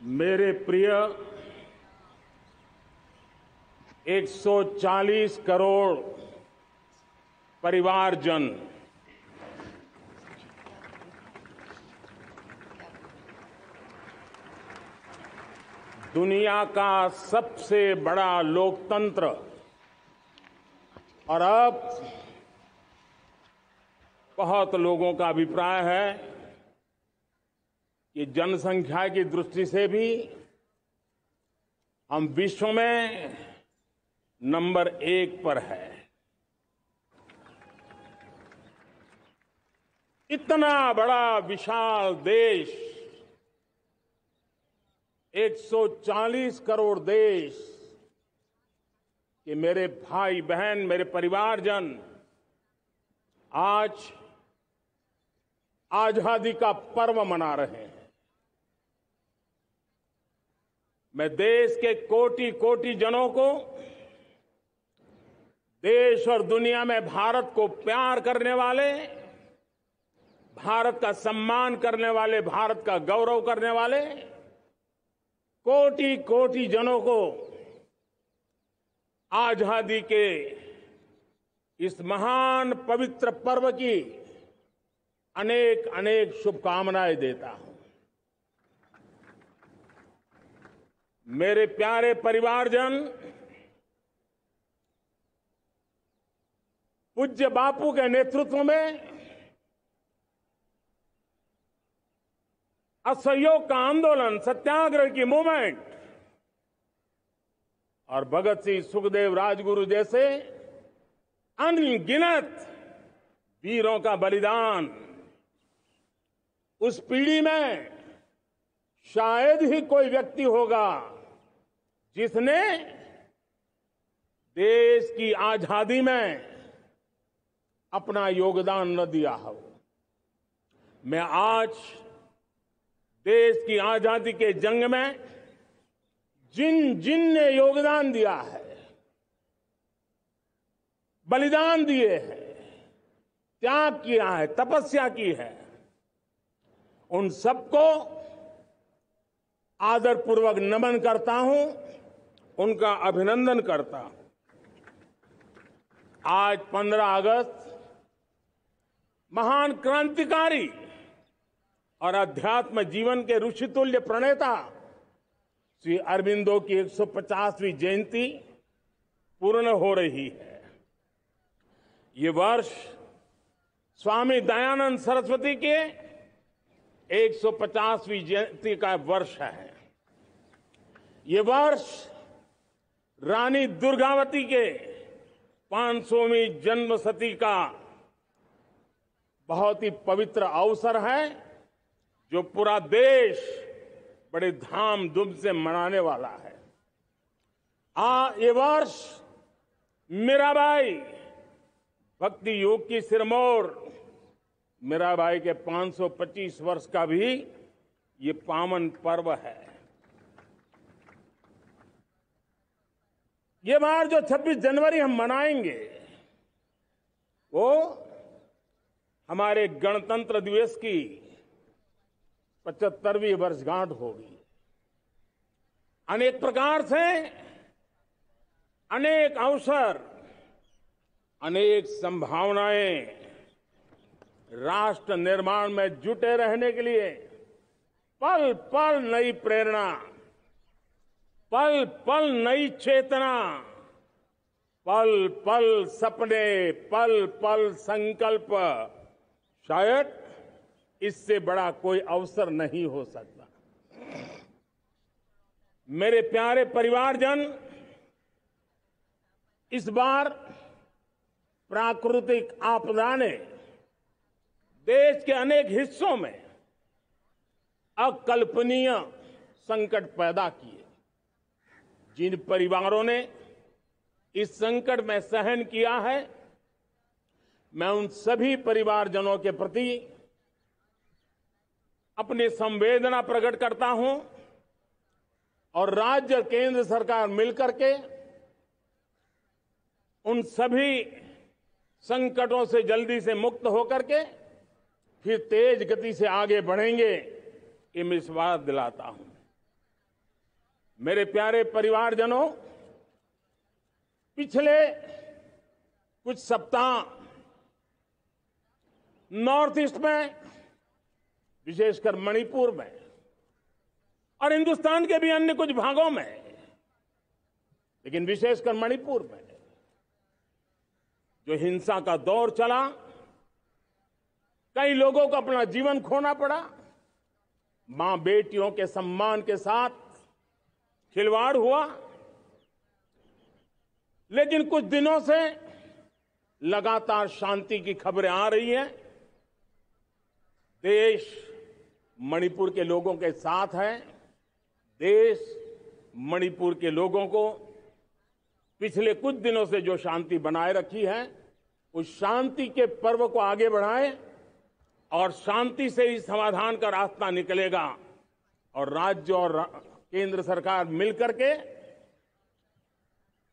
मेरे प्रिय 140 करोड़ परिवारजन, दुनिया का सबसे बड़ा लोकतंत्र और अब बहुत लोगों का अभिप्राय है कि जनसंख्या की दृष्टि से भी हम विश्व में नंबर 1 पर है। इतना बड़ा विशाल देश, 140 करोड़ देश कि मेरे भाई बहन, मेरे परिवारजन आज आजादी का पर्व मना रहे हैं। मैं देश के कोटि कोटि जनों को, देश और दुनिया में भारत को प्यार करने वाले, भारत का सम्मान करने वाले, भारत का गौरव करने वाले कोटि कोटि जनों को आजादी के इस महान पवित्र पर्व की अनेक अनेक शुभकामनाएं देता हूं। मेरे प्यारे परिवारजन, पूज्य बापू के नेतृत्व में असहयोग का आंदोलन, सत्याग्रह की मूवमेंट और भगत सिंह, सुखदेव, राजगुरु जैसे अनगिनत वीरों का बलिदान, उस पीढ़ी में शायद ही कोई व्यक्ति होगा जिसने देश की आजादी में अपना योगदान न दिया हो। मैं आज देश की आजादी के जंग में जिन जिन ने योगदान दिया है, बलिदान दिए हैं, त्याग किया है, तपस्या की है, उन सबको आदरपूर्वक नमन करता हूं, उनका अभिनंदन करता हूं। आज 15 अगस्त महान क्रांतिकारी और अध्यात्म जीवन के ऋषितुल्य प्रणेता श्री अरबिंदो की 150वीं जयंती पूर्ण हो रही है। ये वर्ष स्वामी दयानंद सरस्वती के 150वीं जयंती का वर्ष है। ये वर्ष रानी दुर्गावती के 500वीं जन्मशती का बहुत ही पवित्र अवसर है, जो पूरा देश बड़े धामधूम से मनाने वाला है। ये वर्ष मीराबाई, भक्ति योग की सिरमौर मीराबाई के 525 वर्ष का भी ये पावन पर्व है। ये बार जो 26 जनवरी हम मनाएंगे वो हमारे गणतंत्र दिवस की 75वीं वर्षगांठ होगी। अनेक प्रकार से अनेक अवसर, अनेक संभावनाएं राष्ट्र निर्माण में जुटे रहने के लिए पल पल नई प्रेरणा, पल पल नई चेतना, पल पल सपने, पल पल संकल्प, शायद इससे बड़ा कोई अवसर नहीं हो सकता। मेरे प्यारे परिवारजन, इस बार प्राकृतिक आपदा ने देश के अनेक हिस्सों में अकल्पनीय संकट पैदा किए। जिन परिवारों ने इस संकट में सहन किया है, मैं उन सभी परिवारजनों के प्रति अपनी संवेदना प्रकट करता हूं और राज्य और केंद्र सरकार मिलकर के उन सभी संकटों से जल्दी से मुक्त होकर के फिर तेज गति से आगे बढ़ेंगे, ये मैं विश्वास दिलाता हूं। मेरे प्यारे परिवारजनों, पिछले कुछ सप्ताह नॉर्थ ईस्ट में, विशेषकर मणिपुर में और हिंदुस्तान के भी अन्य कुछ भागों में, लेकिन विशेषकर मणिपुर में जो हिंसा का दौर चला, कई लोगों को अपना जीवन खोना पड़ा, मां बेटियों के सम्मान के साथ खिलवाड़ हुआ। लेकिन कुछ दिनों से लगातार शांति की खबरें आ रही हैं। देश मणिपुर के लोगों के साथ है। देश मणिपुर के लोगों को पिछले कुछ दिनों से जो शांति बनाए रखी है, उस शांति के पर्व को आगे बढ़ाएं और शांति से ही समाधान का रास्ता निकलेगा। और राज्य और केंद्र सरकार मिलकर के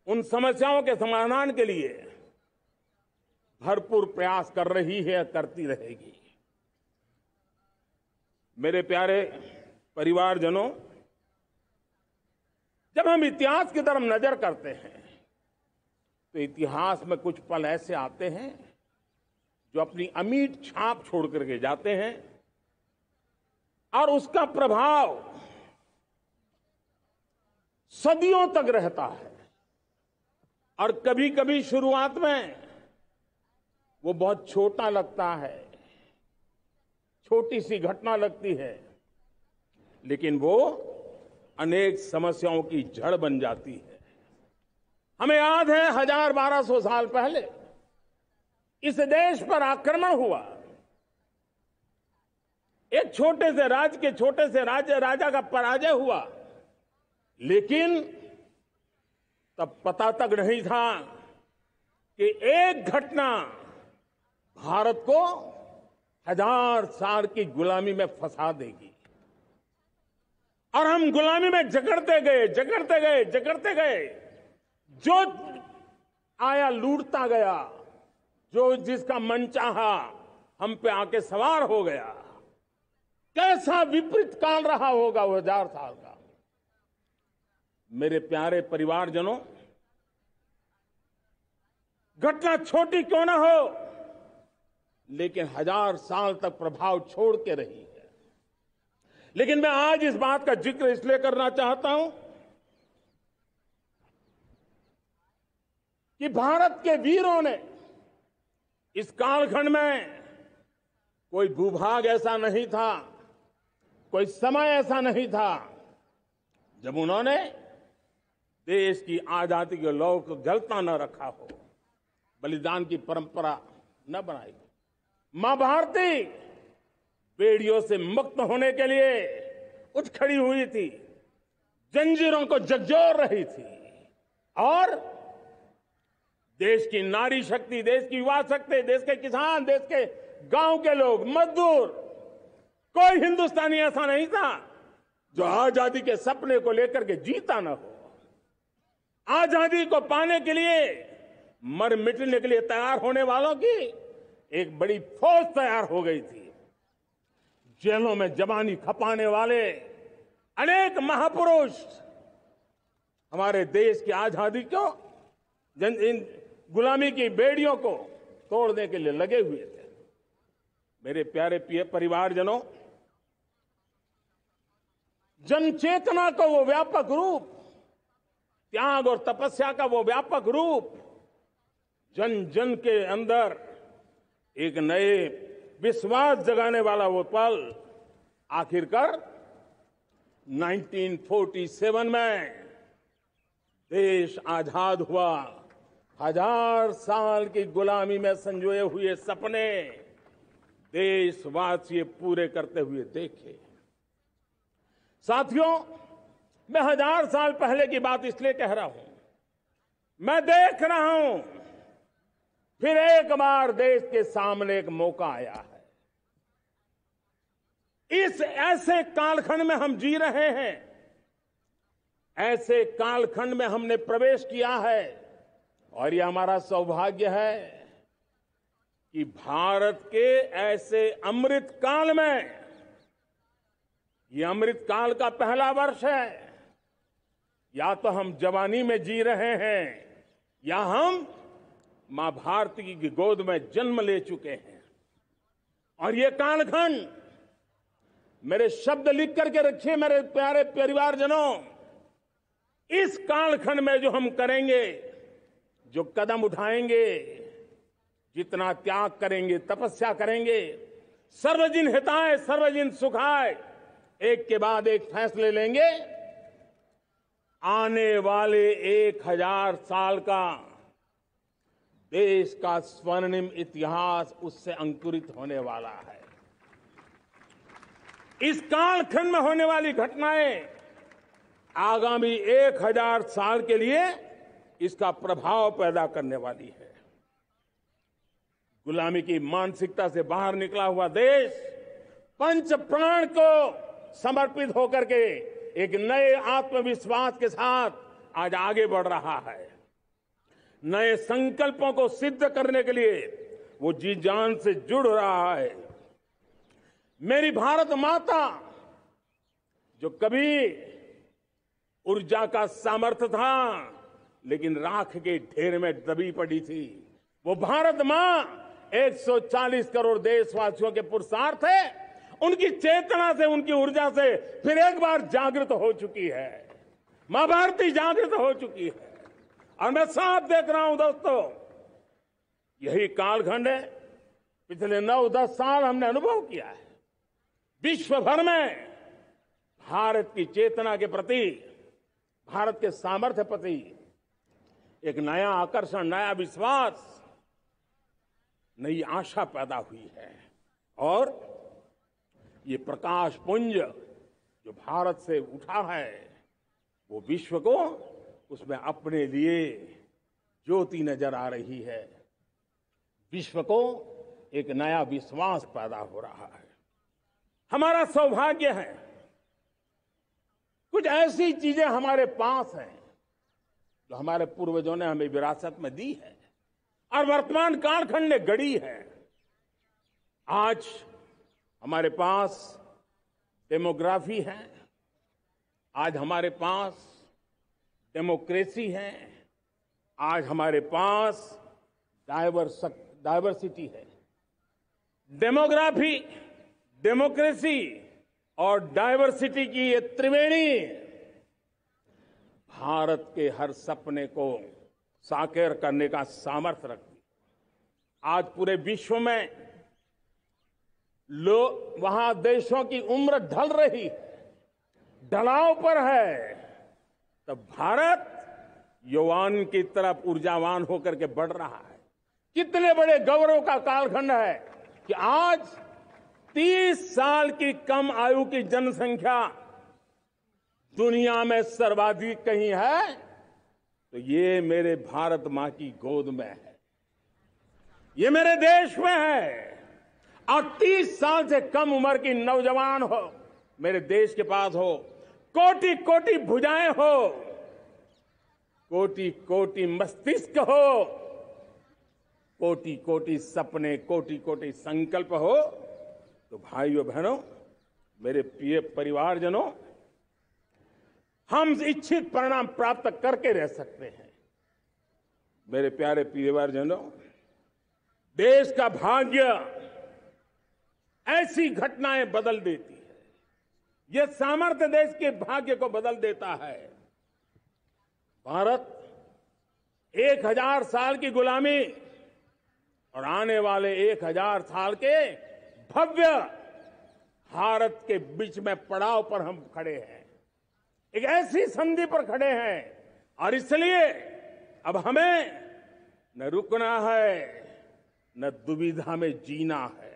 उन समस्याओं के समाधान के लिए भरपूर प्रयास कर रही है, करती रहेगी। मेरे प्यारे परिवारजनों, जब हम इतिहास की तरफ नजर करते हैं तो इतिहास में कुछ पल ऐसे आते हैं जो अपनी अमिट छाप छोड़ करके जाते हैं और उसका प्रभाव सदियों तक रहता है। और कभी कभी शुरुआत में वो बहुत छोटा लगता है, छोटी सी घटना लगती है, लेकिन वो अनेक समस्याओं की जड़ बन जाती है। हमें याद है 1000-1200 साल पहले इस देश पर आक्रमण हुआ। एक छोटे से राज्य के छोटे से राजा का पराजय हुआ, लेकिन तब पता तक नहीं था कि एक घटना भारत को 1000 साल की गुलामी में फंसा देगी। और हम गुलामी में जकड़ते गए, जो आया लूटता गया, जो जिसका मन चाहा हम पे आके सवार हो गया। कैसा विपरीत काल रहा होगा वो 1000 साल का। मेरे प्यारे परिवारजनों, घटना छोटी क्यों ना हो, लेकिन 1000 साल तक प्रभाव छोड़ के रही है। लेकिन मैं आज इस बात का जिक्र इसलिए करना चाहता हूं कि भारत के वीरों ने इस कालखंड में कोई भूभाग ऐसा नहीं था, कोई समय ऐसा नहीं था जब उन्होंने देश की आजादी के लौ को जलता न रखा हो, बलिदान की परंपरा न बनाई। मां भारती बेड़ियों से मुक्त होने के लिए उठ खड़ी हुई थी, जंजीरों को झकझोर रही थी और देश की नारी शक्ति, देश की युवा शक्ति, देश के किसान, देश के गांव के लोग, मजदूर, कोई हिंदुस्तानी ऐसा नहीं था जो आजादी के सपने को लेकर के जीता न हो। आजादी को पाने के लिए मर मिटने के लिए तैयार होने वालों की एक बड़ी फौज तैयार हो गई थी। जेलों में जवानी खपाने वाले अनेक महापुरुष हमारे देश की आजादी को, इन गुलामी की बेड़ियों को तोड़ने के लिए लगे हुए थे। मेरे प्यारे परिवारजनों, जन चेतना का वो व्यापक रूप, त्याग और तपस्या का वो व्यापक रूप, जन जन के अंदर एक नए विश्वास जगाने वाला वो पल, आखिरकार 1947 में देश आजाद हुआ। 1000 साल की गुलामी में संजोए हुए सपने देशवासी पूरे करते हुए देखे। साथियों, मैं 1000 साल पहले की बात इसलिए कह रहा हूं, मैं देख रहा हूं फिर एक बार देश के सामने एक मौका आया है। इस ऐसे कालखंड में हम जी रहे हैं, ऐसे कालखंड में हमने प्रवेश किया है और यह हमारा सौभाग्य है कि भारत के ऐसे अमृत काल में, यह अमृत काल का पहला वर्ष है, या तो हम जवानी में जी रहे हैं या हम मां भारती की गोद में जन्म ले चुके हैं। और ये कालखंड, मेरे शब्द लिख करके रखिए मेरे प्यारे परिवारजनों, इस कालखंड में जो हम करेंगे, जो कदम उठाएंगे, जितना त्याग करेंगे, तपस्या करेंगे, सर्वजन हिताय सर्वजन सुखाय, एक के बाद एक फैसले लेंगे, आने वाले 1000 साल का देश का स्वर्णिम इतिहास उससे अंकुरित होने वाला है। इस कालखंड में होने वाली घटनाएं आगामी 1000 साल के लिए इसका प्रभाव पैदा करने वाली है। गुलामी की मानसिकता से बाहर निकला हुआ देश पंच प्राण को समर्पित होकर के एक नए आत्मविश्वास के साथ आज आगे बढ़ रहा है। नए संकल्पों को सिद्ध करने के लिए वो जी जान से जुड़ रहा है। मेरी भारत माता, जो कभी ऊर्जा का सामर्थ्य था लेकिन राख के ढेर में दबी पड़ी थी, वो भारत मां 140 करोड़ देशवासियों के पुरुषार्थ है, उनकी चेतना से, उनकी ऊर्जा से फिर एक बार जागृत हो चुकी है। मां भारती जागृत हो चुकी है। और मैं साफ देख रहा हूं दोस्तों, यही कालखंड है। पिछले 9-10 साल हमने अनुभव किया है, विश्व भर में भारत की चेतना के प्रति, भारत के सामर्थ्य प्रति एक नया आकर्षण, नया विश्वास, नई आशा पैदा हुई है। और ये प्रकाश पुंज जो भारत से उठा है, वो विश्व को उसमें अपने लिए ज्योति नजर आ रही है। विश्व को एक नया विश्वास पैदा हो रहा है। हमारा सौभाग्य है, कुछ ऐसी चीजें हमारे पास हैं जो हमारे पूर्वजों ने हमें विरासत में दी है और वर्तमान कालखंड ने गढ़ी है। आज हमारे पास डेमोग्राफी है, आज हमारे पास डेमोक्रेसी है, आज हमारे पास डायवर्सिटी है। डेमोग्राफी, डेमोक्रेसी और डायवर्सिटी की ये त्रिवेणी भारत के हर सपने को साकार करने का सामर्थ्य रखती है। आज पूरे विश्व में वहां देशों की उम्र ढल रही है, ढलाव पर है, तब भारत यौवन की तरफ ऊर्जावान होकर के बढ़ रहा है। कितने बड़े गौरव का कालखंड है कि आज 30 साल की कम आयु की जनसंख्या दुनिया में सर्वाधिक कहीं है तो ये मेरे भारत मां की गोद में है, ये मेरे देश में है। और 30 साल से कम उम्र की नौजवान हो मेरे देश के पास हो, कोटि कोटि भुजाएं हो, कोटि कोटि मस्तिष्क हो, कोटि कोटि सपने, कोटि कोटि संकल्प हो, तो भाइयों बहनों, मेरे प्रिय परिवारजनों, हम इच्छित परिणाम प्राप्त करके रह सकते हैं। मेरे प्यारे परिवारजनों, देश का भाग्य ऐसी घटनाएं बदल देती है, यह सामर्थ्य देश के भाग्य को बदल देता है। भारत 1000 साल की गुलामी और आने वाले 1000 साल के भव्य भारत के बीच में पड़ाव पर हम खड़े हैं, एक ऐसी संधि पर खड़े हैं। और इसलिए अब हमें न रुकना है, न दुविधा में जीना है।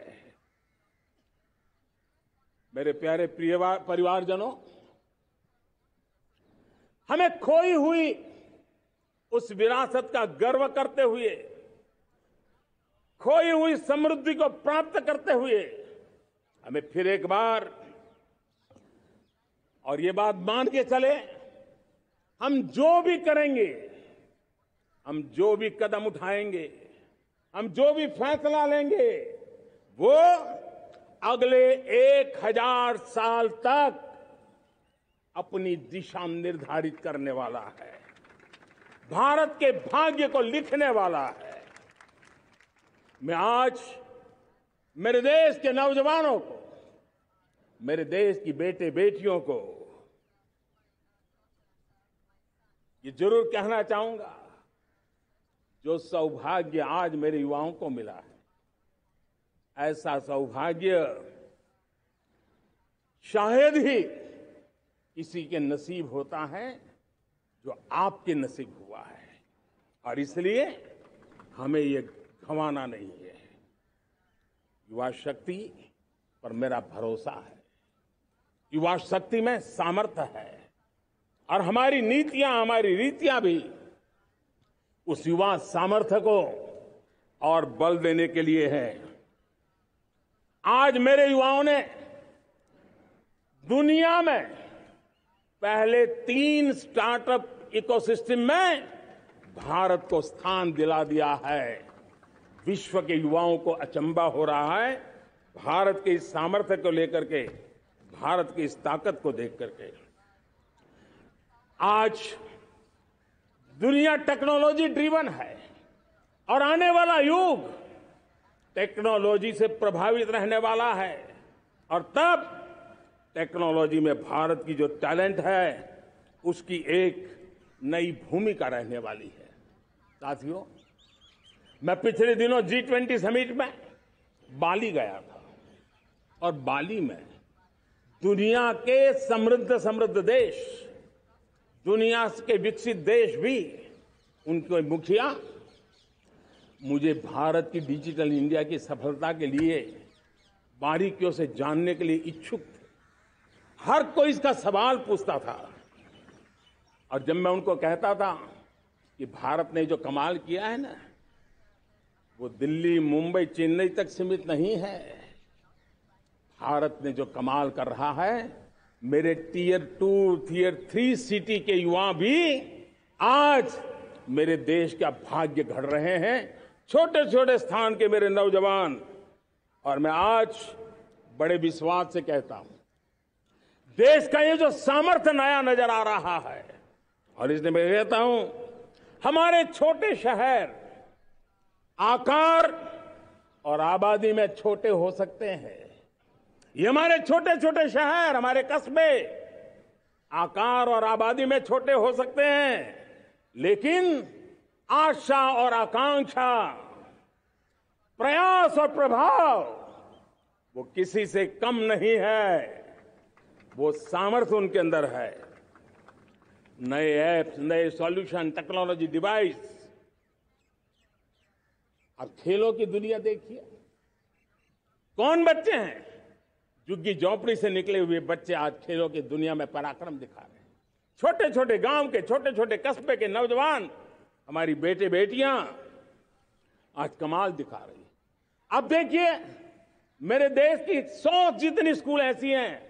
मेरे प्यारे प्रिय परिवारजनों, हमें खोई हुई उस विरासत का गर्व करते हुए, खोई हुई समृद्धि को प्राप्त करते हुए, हमें फिर एक बार, और ये बात मान के चले, हम जो भी करेंगे, हम जो भी कदम उठाएंगे, हम जो भी फैसला लेंगे, वो अगले 1000 साल तक अपनी दिशा निर्धारित करने वाला है, भारत के भाग्य को लिखने वाला है। मैं आज मेरे देश के नौजवानों को, मेरे देश की बेटे बेटियों को ये जरूर कहना चाहूंगा, जो सौभाग्य आज मेरे युवाओं को मिला है, ऐसा सौभाग्य शायद ही किसी के नसीब होता है जो आपके नसीब हुआ है। और इसलिए हमें ये गंवाना नहीं है। युवा शक्ति पर मेरा भरोसा है, युवा शक्ति में सामर्थ्य है, और हमारी नीतियां, हमारी रीतियां भी उस युवा सामर्थ्य को और बल देने के लिए है। आज मेरे युवाओं ने दुनिया में पहले 3 स्टार्टअप इकोसिस्टम में भारत को स्थान दिला दिया है। विश्व के युवाओं को अचंभा हो रहा है भारत के इस सामर्थ्य को लेकर के, भारत की इस ताकत को देख करके। आज दुनिया टेक्नोलॉजी ड्रिवन है और आने वाला युग टेक्नोलॉजी से प्रभावित रहने वाला है, और तब टेक्नोलॉजी में भारत की जो टैलेंट है उसकी एक नई भूमिका रहने वाली है। साथियों, मैं पिछले दिनों G20 समिट में बाली गया था, और बाली में दुनिया के समृद्ध देश, दुनिया के विकसित देश भी, उनके मुखिया मुझे भारत की डिजिटल इंडिया की सफलता के लिए बारीकियों से जानने के लिए इच्छुक थे। हर कोई इसका सवाल पूछता था, और जब मैं उनको कहता था कि भारत ने जो कमाल किया है ना, वो दिल्ली, मुंबई, चेन्नई तक सीमित नहीं है। भारत ने जो कमाल कर रहा है, मेरे टियर 2, टियर 3 सिटी के युवा भी आज मेरे देश का भाग्य गढ़ रहे हैं, छोटे छोटे स्थान के मेरे नौजवान। और मैं आज बड़े विश्वास से कहता हूं, देश का ये जो सामर्थ्य नया नजर आ रहा है, और इसलिए मैं कहता हूं, हमारे छोटे शहर आकार और आबादी में छोटे हो सकते हैं। ये हमारे छोटे छोटे शहर, हमारे कस्बे आकार और आबादी में छोटे हो सकते हैं, लेकिन आशा और आकांक्षा, प्रयास और प्रभाव वो किसी से कम नहीं है। वो सामर्थ्य उनके अंदर है। नए ऐप्स, नए सॉल्यूशन, टेक्नोलॉजी डिवाइस। अब खेलों की दुनिया देखिए, कौन बच्चे हैं? झुग्गी झोंपड़ी से निकले हुए बच्चे आज खेलों की दुनिया में पराक्रम दिखा रहे हैं। छोटे छोटे गांव के, छोटे छोटे कस्बे के नौजवान, हमारी बेटे बेटियां आज कमाल दिखा रही हैं। अब देखिए, मेरे देश की 100 जितनी स्कूल ऐसी हैं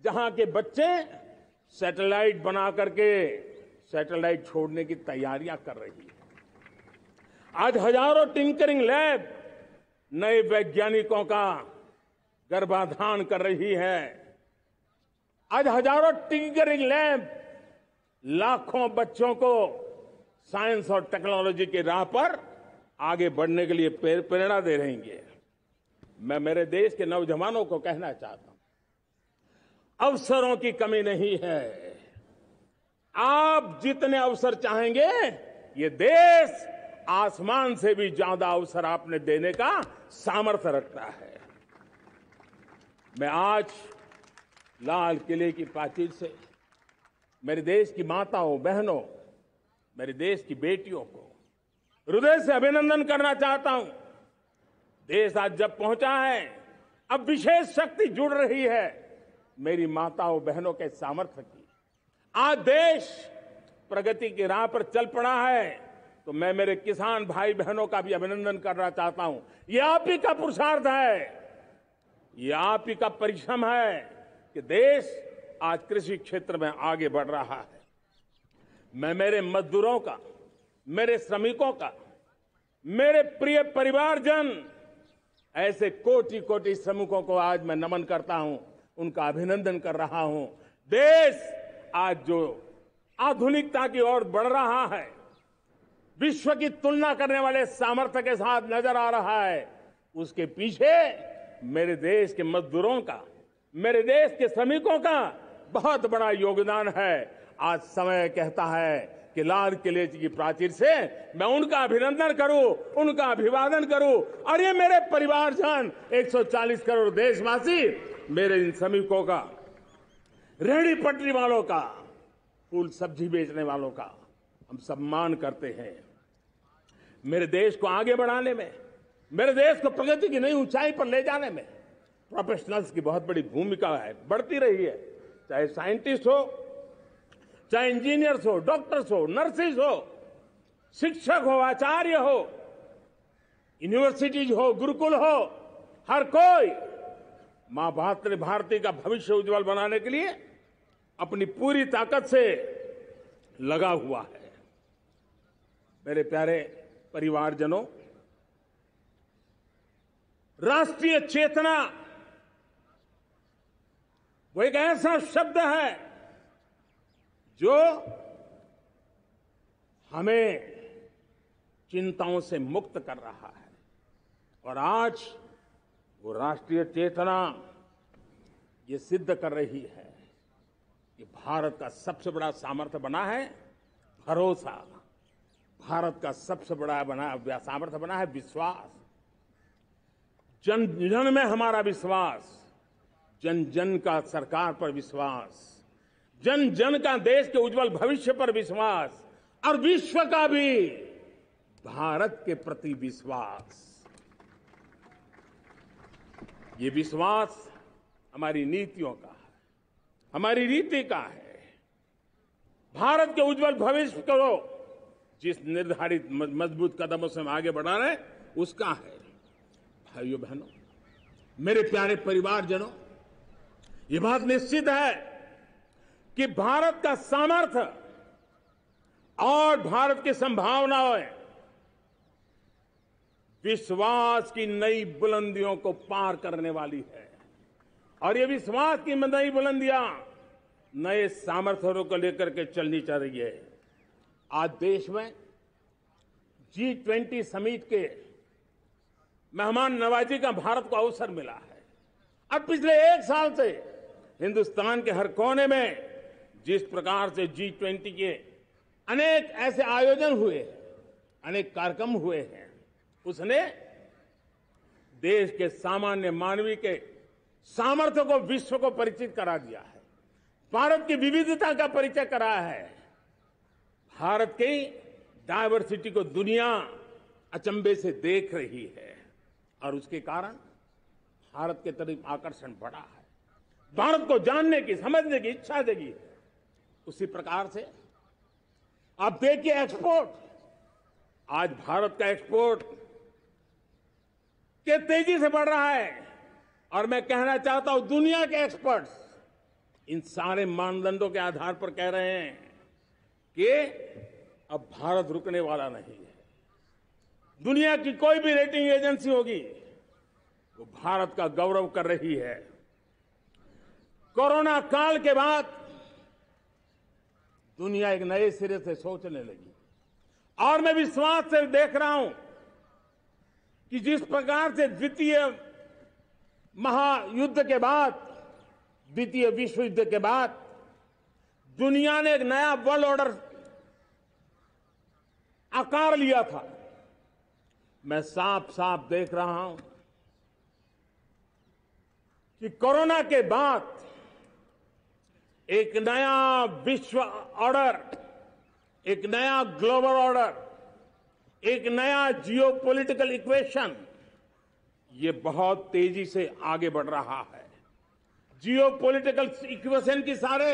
जहां के बच्चे सैटेलाइट बना करके सैटेलाइट छोड़ने की तैयारियां कर रही है। आज हजारों टिंकरिंग लैब नए वैज्ञानिकों का गर्भाधान कर रही है। आज हजारों टिंकरिंग लैब लाखों बच्चों को साइंस और टेक्नोलॉजी की राह पर आगे बढ़ने के लिए प्रेरणा दे रही है। मैं मेरे देश के नौजवानों को कहना चाहता हूं, अवसरों की कमी नहीं है। आप जितने अवसर चाहेंगे, ये देश आसमान से भी ज्यादा अवसर आपने देने का सामर्थ्य रखता है। मैं आज लाल किले की प्राचीर से मेरे देश की माताओं, बहनों, मेरे देश की बेटियों को हृदय से अभिनंदन करना चाहता हूं। देश आज जब पहुंचा है, अब विशेष शक्ति जुड़ रही है मेरी माताओं बहनों के सामर्थ्य की। आज देश प्रगति की राह पर चल पड़ा है, तो मैं मेरे किसान भाई बहनों का भी अभिनंदन करना चाहता हूं। ये आप ही का पुरुषार्थ है, ये आप ही का परिश्रम है कि देश आज कृषि क्षेत्र में आगे बढ़ रहा है। मैं मेरे मजदूरों का, मेरे श्रमिकों का, मेरे प्रिय परिवारजन, ऐसे कोटि कोटि श्रमिकों को आज मैं नमन करता हूं, उनका अभिनंदन कर रहा हूं। देश आज जो आधुनिकता की ओर बढ़ रहा है, विश्व की तुलना करने वाले सामर्थ्य के साथ नजर आ रहा है, उसके पीछे मेरे देश के मजदूरों का, मेरे देश के श्रमिकों का बहुत बड़ा योगदान है। आज समय कहता है कि लाल किले की प्राचीर से मैं उनका अभिनंदन करूं, उनका अभिवादन करूं, और ये मेरे परिवारजन 140 करोड़ देशवासी, मेरे इन श्रमिकों का, रेहड़ी पटरी वालों का, फूल सब्जी बेचने वालों का हम सम्मान करते हैं। मेरे देश को आगे बढ़ाने में, मेरे देश को प्रगति की नई ऊंचाई पर ले जाने में प्रोफेशनल्स की बहुत बड़ी भूमिका है, बढ़ती रही है। चाहे साइंटिस्ट हो, चाहे इंजीनियर्स हो, डॉक्टर्स हो, नर्सिस हो, शिक्षक हो, आचार्य हो, यूनिवर्सिटीज हो, गुरुकुल हो, हर कोई मां भारती का भविष्य उज्जवल बनाने के लिए अपनी पूरी ताकत से लगा हुआ है। मेरे प्यारे परिवारजनों, राष्ट्रीय चेतना वो एक ऐसा शब्द है जो हमें चिंताओं से मुक्त कर रहा है, और आज वो राष्ट्रीय चेतना ये सिद्ध कर रही है कि भारत का सबसे बड़ा सामर्थ्य बना है भरोसा, भारत का सबसे बड़ा सामर्थ्य बना है विश्वास। जन जन में हमारा विश्वास, जन जन का सरकार पर विश्वास, जन जन का देश के उज्जवल भविष्य पर विश्वास, और विश्व का भी भारत के प्रति विश्वास। ये विश्वास हमारी नीतियों का है, हमारी रीति का है। भारत के उज्जवल भविष्य को जिस निर्धारित मजबूत कदमों से हम आगे बढ़ा रहे हैं, उसका है। भाइयों बहनों, मेरे प्यारे परिवारजनों, ये बात निश्चित है कि भारत का सामर्थ्य और भारत की संभावनाएं विश्वास की नई बुलंदियों को पार करने वाली है, और ये विश्वास की नई बुलंदियां नए सामर्थ्यों को लेकर के चलनी चल रही है। आज देश में G20 समिट के मेहमान नवाजी का भारत को अवसर मिला है। अब पिछले एक साल से हिंदुस्तान के हर कोने में जिस प्रकार से G20 के अनेक ऐसे आयोजन हुए, अनेक कार्यक्रम हुए हैं, उसने देश के सामान्य मानवी के सामर्थ्य को विश्व को परिचित करा दिया है, भारत की विविधता का परिचय कराया है, भारत की डायवर्सिटी को दुनिया अचंभे से देख रही है, और उसके कारण भारत के तरफ आकर्षण बढ़ा है, भारत को जानने की, समझने की इच्छा जगी है। उसी प्रकार से आप देखिए एक्सपोर्ट, आज भारत का एक्सपोर्ट के तेजी से बढ़ रहा है, और मैं कहना चाहता हूं दुनिया के एक्सपर्ट्स इन सारे मानदंडों के आधार पर कह रहे हैं कि अब भारत रुकने वाला नहीं है। दुनिया की कोई भी रेटिंग एजेंसी होगी वो भारत का गौरव कर रही है। कोरोना काल के बाद दुनिया एक नए सिरे से सोचने लगी, और मैं विश्वास से देख रहा हूं कि जिस प्रकार से द्वितीय महायुद्ध के बाद, द्वितीय विश्व युद्ध के बाद दुनिया ने एक नया वर्ल्ड ऑर्डर आकार लिया था, मैं साफ साफ देख रहा हूं कि कोरोना के बाद एक नया विश्व ऑर्डर, एक नया ग्लोबल ऑर्डर, एक नया जियोपॉलिटिकल इक्वेशन, ये बहुत तेजी से आगे बढ़ रहा है। जियोपॉलिटिकल इक्वेशन की सारे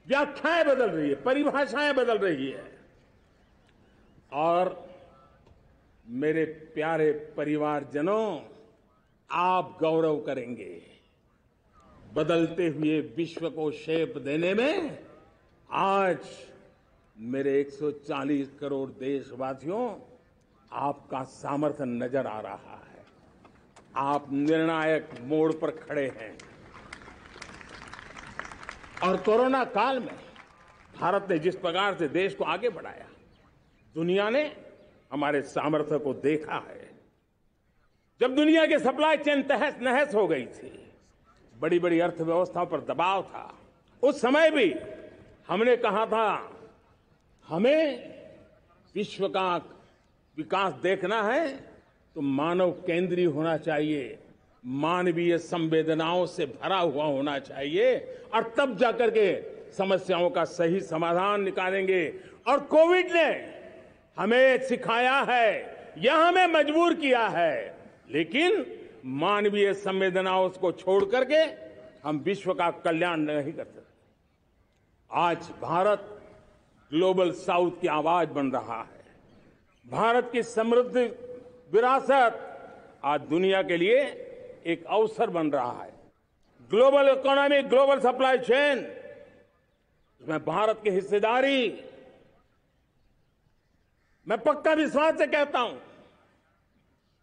व्याख्याएं बदल रही है, परिभाषाएं बदल रही है, और मेरे प्यारे परिवारजनों, आप गौरव करेंगे। बदलते हुए विश्व को शेप देने में आज मेरे 140 करोड़ देशवासियों, आपका सामर्थ्य नजर आ रहा है। आप निर्णायक मोड़ पर खड़े हैं। और कोरोना काल में भारत ने जिस प्रकार से देश को आगे बढ़ाया, दुनिया ने हमारे सामर्थ्य को देखा है। जब दुनिया की सप्लाई चेन तहस नहस हो गई थी, बड़ी बड़ी अर्थव्यवस्थाओं पर दबाव था, उस समय भी हमने कहा था हमें विश्व का विकास देखना है तो मानव केंद्रीय होना चाहिए, मानवीय संवेदनाओं से भरा हुआ होना चाहिए, और तब जाकर के समस्याओं का सही समाधान निकालेंगे। और कोविड ने हमें सिखाया है या हमें मजबूर किया है, लेकिन मानवीय संवेदनाओं को छोड़ करके हम विश्व का कल्याण नहीं कर सकते। आज भारत ग्लोबल साउथ की आवाज बन रहा है। भारत की समृद्ध विरासत आज दुनिया के लिए एक अवसर बन रहा है। Global economy, global supply chain, इसमें भारत की हिस्सेदारी, मैं पक्का विश्वास से कहता हूं,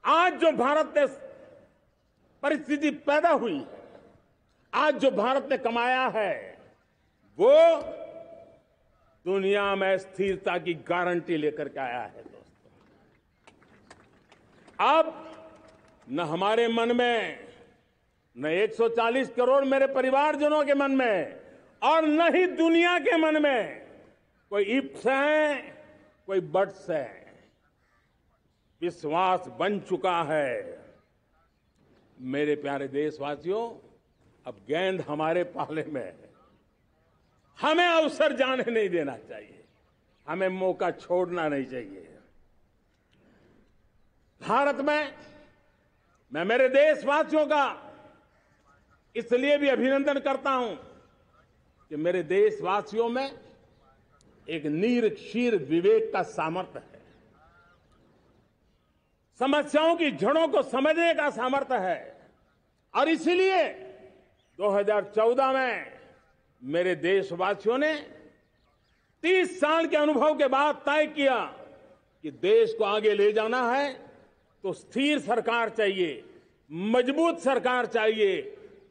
आज जो भारत ने परिस्थिति पैदा हुई, आज जो भारत ने कमाया है, वो दुनिया में स्थिरता की गारंटी लेकर के आया है। दोस्तों, अब न हमारे मन में, न 140 करोड़ मेरे परिवारजनों के मन में, और न ही दुनिया के मन में कोई इफ्स है, कोई बट्स है। विश्वास बन चुका है। मेरे प्यारे देशवासियों, अब गेंद हमारे पाले में है। हमें अवसर जाने नहीं देना चाहिए, हमें मौका छोड़ना नहीं चाहिए। भारत में मैं मेरे देशवासियों का इसलिए भी अभिनंदन करता हूं कि मेरे देशवासियों में एक नीर क्षीर विवेक का सामर्थ्य है, समस्याओं की जड़ों को समझने का सामर्थ्य है। और इसलिए 2014 में मेरे देशवासियों ने 30 साल के अनुभव के बाद तय किया कि देश को आगे ले जाना है तो स्थिर सरकार चाहिए, मजबूत सरकार चाहिए,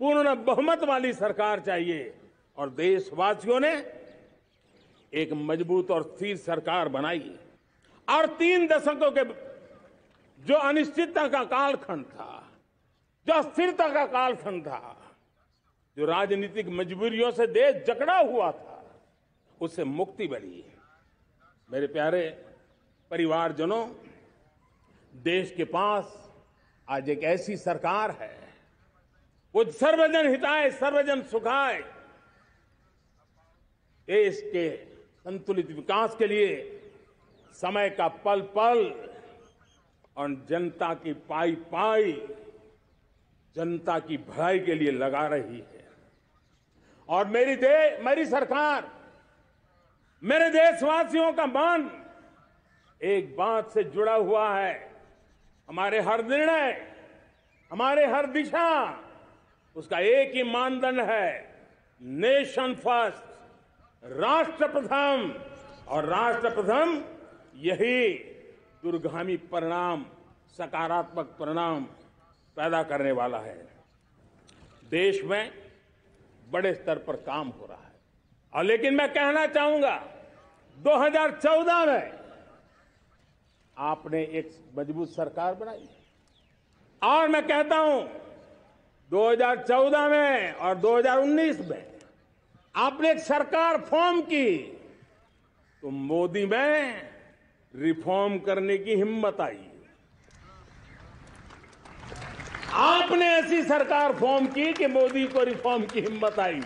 पूर्ण बहुमत वाली सरकार चाहिए। और देशवासियों ने एक मजबूत और स्थिर सरकार बनाई। और 3 दशकों के जो अनिश्चितता का कालखंड था, जो अस्थिरता का कालखंड था, जो राजनीतिक मजबूरियों से देश जकड़ा हुआ था, उससे मुक्ति मिली। मेरे प्यारे परिवारजनों, देश के पास आज एक ऐसी सरकार है, वो सर्वजन हिताय सर्वजन सुखाय, देश के संतुलित विकास के लिए समय का पल पल और जनता की पाई पाई, जनता की भलाई के लिए लगा रही है। और मेरी सरकार, मेरे देशवासियों का मन एक बात से जुड़ा हुआ है। हमारे हर निर्णय, हमारे हर दिशा, उसका एक ही मानदंड है, नेशन फर्स्ट, राष्ट्र प्रथम। और राष्ट्र प्रथम यही दूरगामी परिणाम, सकारात्मक परिणाम पैदा करने वाला है। देश में बड़े स्तर पर काम हो रहा है। और लेकिन मैं कहना चाहूंगा, 2014 में आपने एक मजबूत सरकार बनाई, और मैं कहता हूं 2014 में और 2019 में आपने एक सरकार फॉर्म की, तो मोदी में रिफॉर्म करने की हिम्मत आई। आपने ऐसी सरकार फॉर्म की कि मोदी को रिफॉर्म की हिम्मत आई।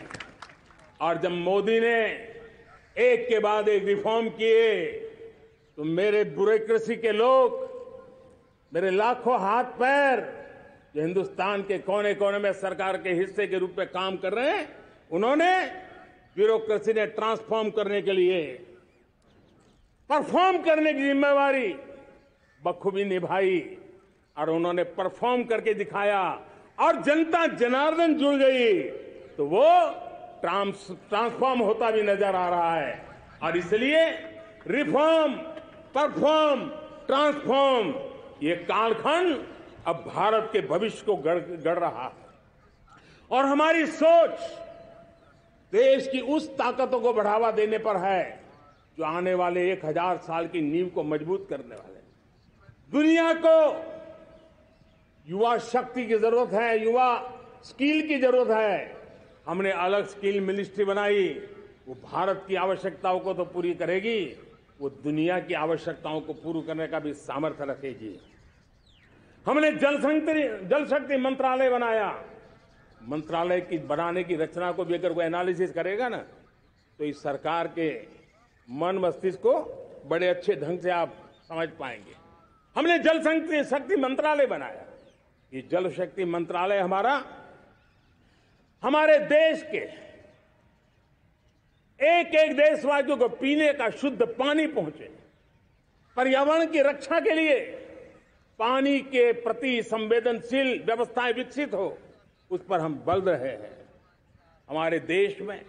और जब मोदी ने एक के बाद एक रिफॉर्म किए, तो मेरे ब्यूरोक्रेसी के लोग, मेरे लाखों हाथ पैर जो हिंदुस्तान के कोने कोने में सरकार के हिस्से के रूप में काम कर रहे हैं, उन्होंने ब्यूरोक्रेसी ने ट्रांसफॉर्म करने के लिए, परफॉर्म करने की जिम्मेवारी बखूबी निभाई। और उन्होंने परफॉर्म करके दिखाया, और जनता जनार्दन जुड़ गई, तो वो ट्रांसफॉर्म होता भी नजर आ रहा है। और इसलिए रिफॉर्म, परफॉर्म, ट्रांसफॉर्म, ये कालखंड अब भारत के भविष्य को गढ़ रहा है। और हमारी सोच, देश की उस ताकतों को बढ़ावा देने पर है जो आने वाले 1000 साल की नींव को मजबूत करने वाले हैं। दुनिया को युवा शक्ति की जरूरत है, युवा स्किल की जरूरत है। हमने अलग स्किल मिनिस्ट्री बनाई, वो भारत की आवश्यकताओं को तो पूरी करेगी, वो दुनिया की आवश्यकताओं को पूरी करने का भी सामर्थ्य रखेगी। हमने जल शक्ति मंत्रालय बनाया। मंत्रालय की बनाने की रचना को भी अगर कोई एनालिसिस करेगा ना, तो इस सरकार के मन मस्तिष्क को बड़े अच्छे ढंग से आप समझ पाएंगे। हमने जल शक्ति मंत्रालय बनाया। ये जल शक्ति मंत्रालय हमारे देश के एक एक देशवासियों को पीने का शुद्ध पानी पहुंचे, पर्यावरण की रक्षा के लिए पानी के प्रति संवेदनशील व्यवस्थाएं विकसित हो, उस पर हम बल रहे हैं। हमारे देश में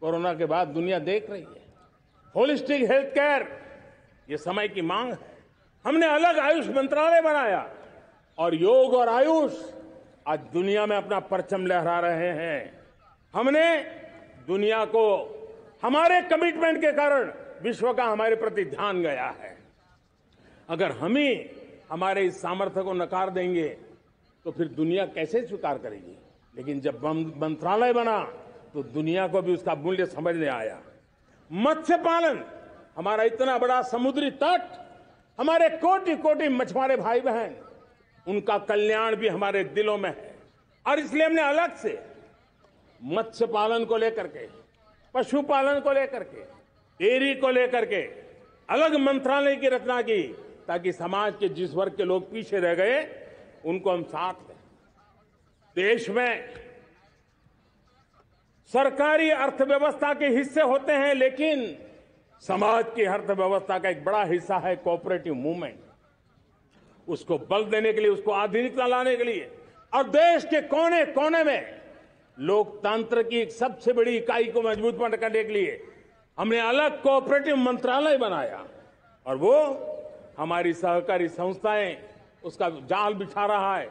कोरोना के बाद दुनिया देख रही है होलिस्टिक हेल्थ केयर, ये समय की मांग है। हमने अलग आयुष मंत्रालय बनाया और योग और आयुष आज दुनिया में अपना परचम लहरा रहे हैं। हमने दुनिया को हमारे कमिटमेंट के कारण विश्व का हमारे प्रति ध्यान गया है। अगर हम ही हमारे इस सामर्थ्य को नकार देंगे तो फिर दुनिया कैसे स्वीकार करेगी। लेकिन जब मंत्रालय बना तो दुनिया को भी उसका मूल्य समझने आया। मत्स्य पालन, हमारा इतना बड़ा समुद्री तट, हमारे कोटि कोटि मछुआरे भाई बहन, उनका कल्याण भी हमारे दिलों में है। और इसलिए हमने अलग से मत्स्य पालन को लेकर के, पशुपालन को लेकर के, डेयरी को लेकर के अलग मंत्रालय की रचना की, ताकि समाज के जिस वर्ग के लोग पीछे रह गए उनको हम साथ लें। देश में सरकारी अर्थव्यवस्था के हिस्से होते हैं, लेकिन समाज की अर्थव्यवस्था का एक बड़ा हिस्सा है कोऑपरेटिव मूवमेंट। उसको बल देने के लिए, उसको आधुनिकता लाने के लिए और देश के कोने कोने में लोकतंत्र की एक सबसे बड़ी इकाई को मजबूत करने के लिए हमने अलग कोऑपरेटिव मंत्रालय बनाया। और वो हमारी सहकारी संस्थाएं उसका जाल बिछा रहा है,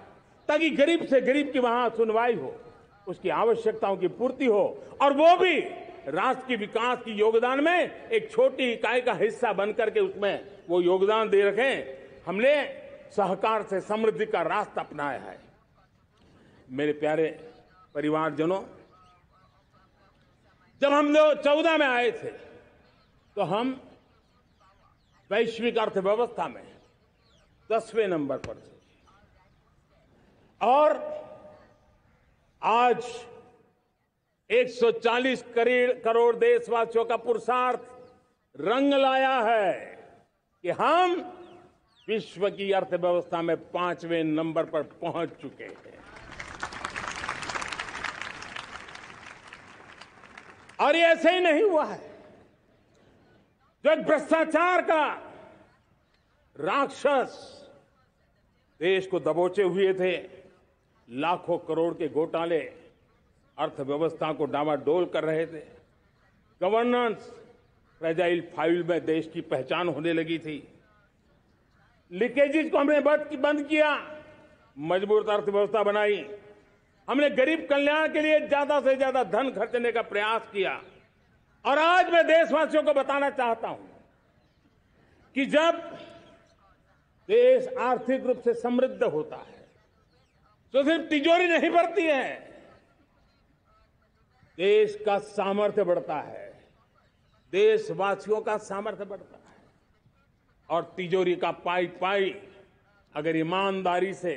ताकि गरीब से गरीब की वहां सुनवाई हो, उसकी आवश्यकताओं की पूर्ति हो, और वो भी राष्ट्र की विकास की योगदान में एक छोटी इकाई का हिस्सा बनकर के उसमें वो योगदान दे रखें। हमने सहकार से समृद्धि का रास्ता अपनाया है। मेरे प्यारे परिवारजनों, जब हम लोग 14 में आए थे तो हम वैश्विक अर्थव्यवस्था में 10वें नंबर पर थे, और आज 140 करोड़ देशवासियों का पुरुषार्थ रंग लाया है कि हम विश्व की अर्थव्यवस्था में 5वें नंबर पर पहुंच चुके हैं। और ये ऐसे ही नहीं हुआ है। जो एक भ्रष्टाचार का राक्षस देश को दबोचे हुए थे, लाखों करोड़ के घोटाले अर्थव्यवस्था को डामाडोल कर रहे थे, गवर्नेंस फ्रेजाइल फाइल में देश की पहचान होने लगी थी, लीकेजेस को हमने बंद किया, मजबूत अर्थव्यवस्था बनाई। हमने गरीब कल्याण के लिए ज्यादा से ज्यादा धन खर्चने का प्रयास किया। और आज मैं देशवासियों को बताना चाहता हूं कि जब देश आर्थिक रूप से समृद्ध होता है तो सिर्फ तिजोरी नहीं भरती है, देश का सामर्थ्य बढ़ता है, देशवासियों का सामर्थ्य बढ़ता है। और तिजोरी का पाई पाई अगर ईमानदारी से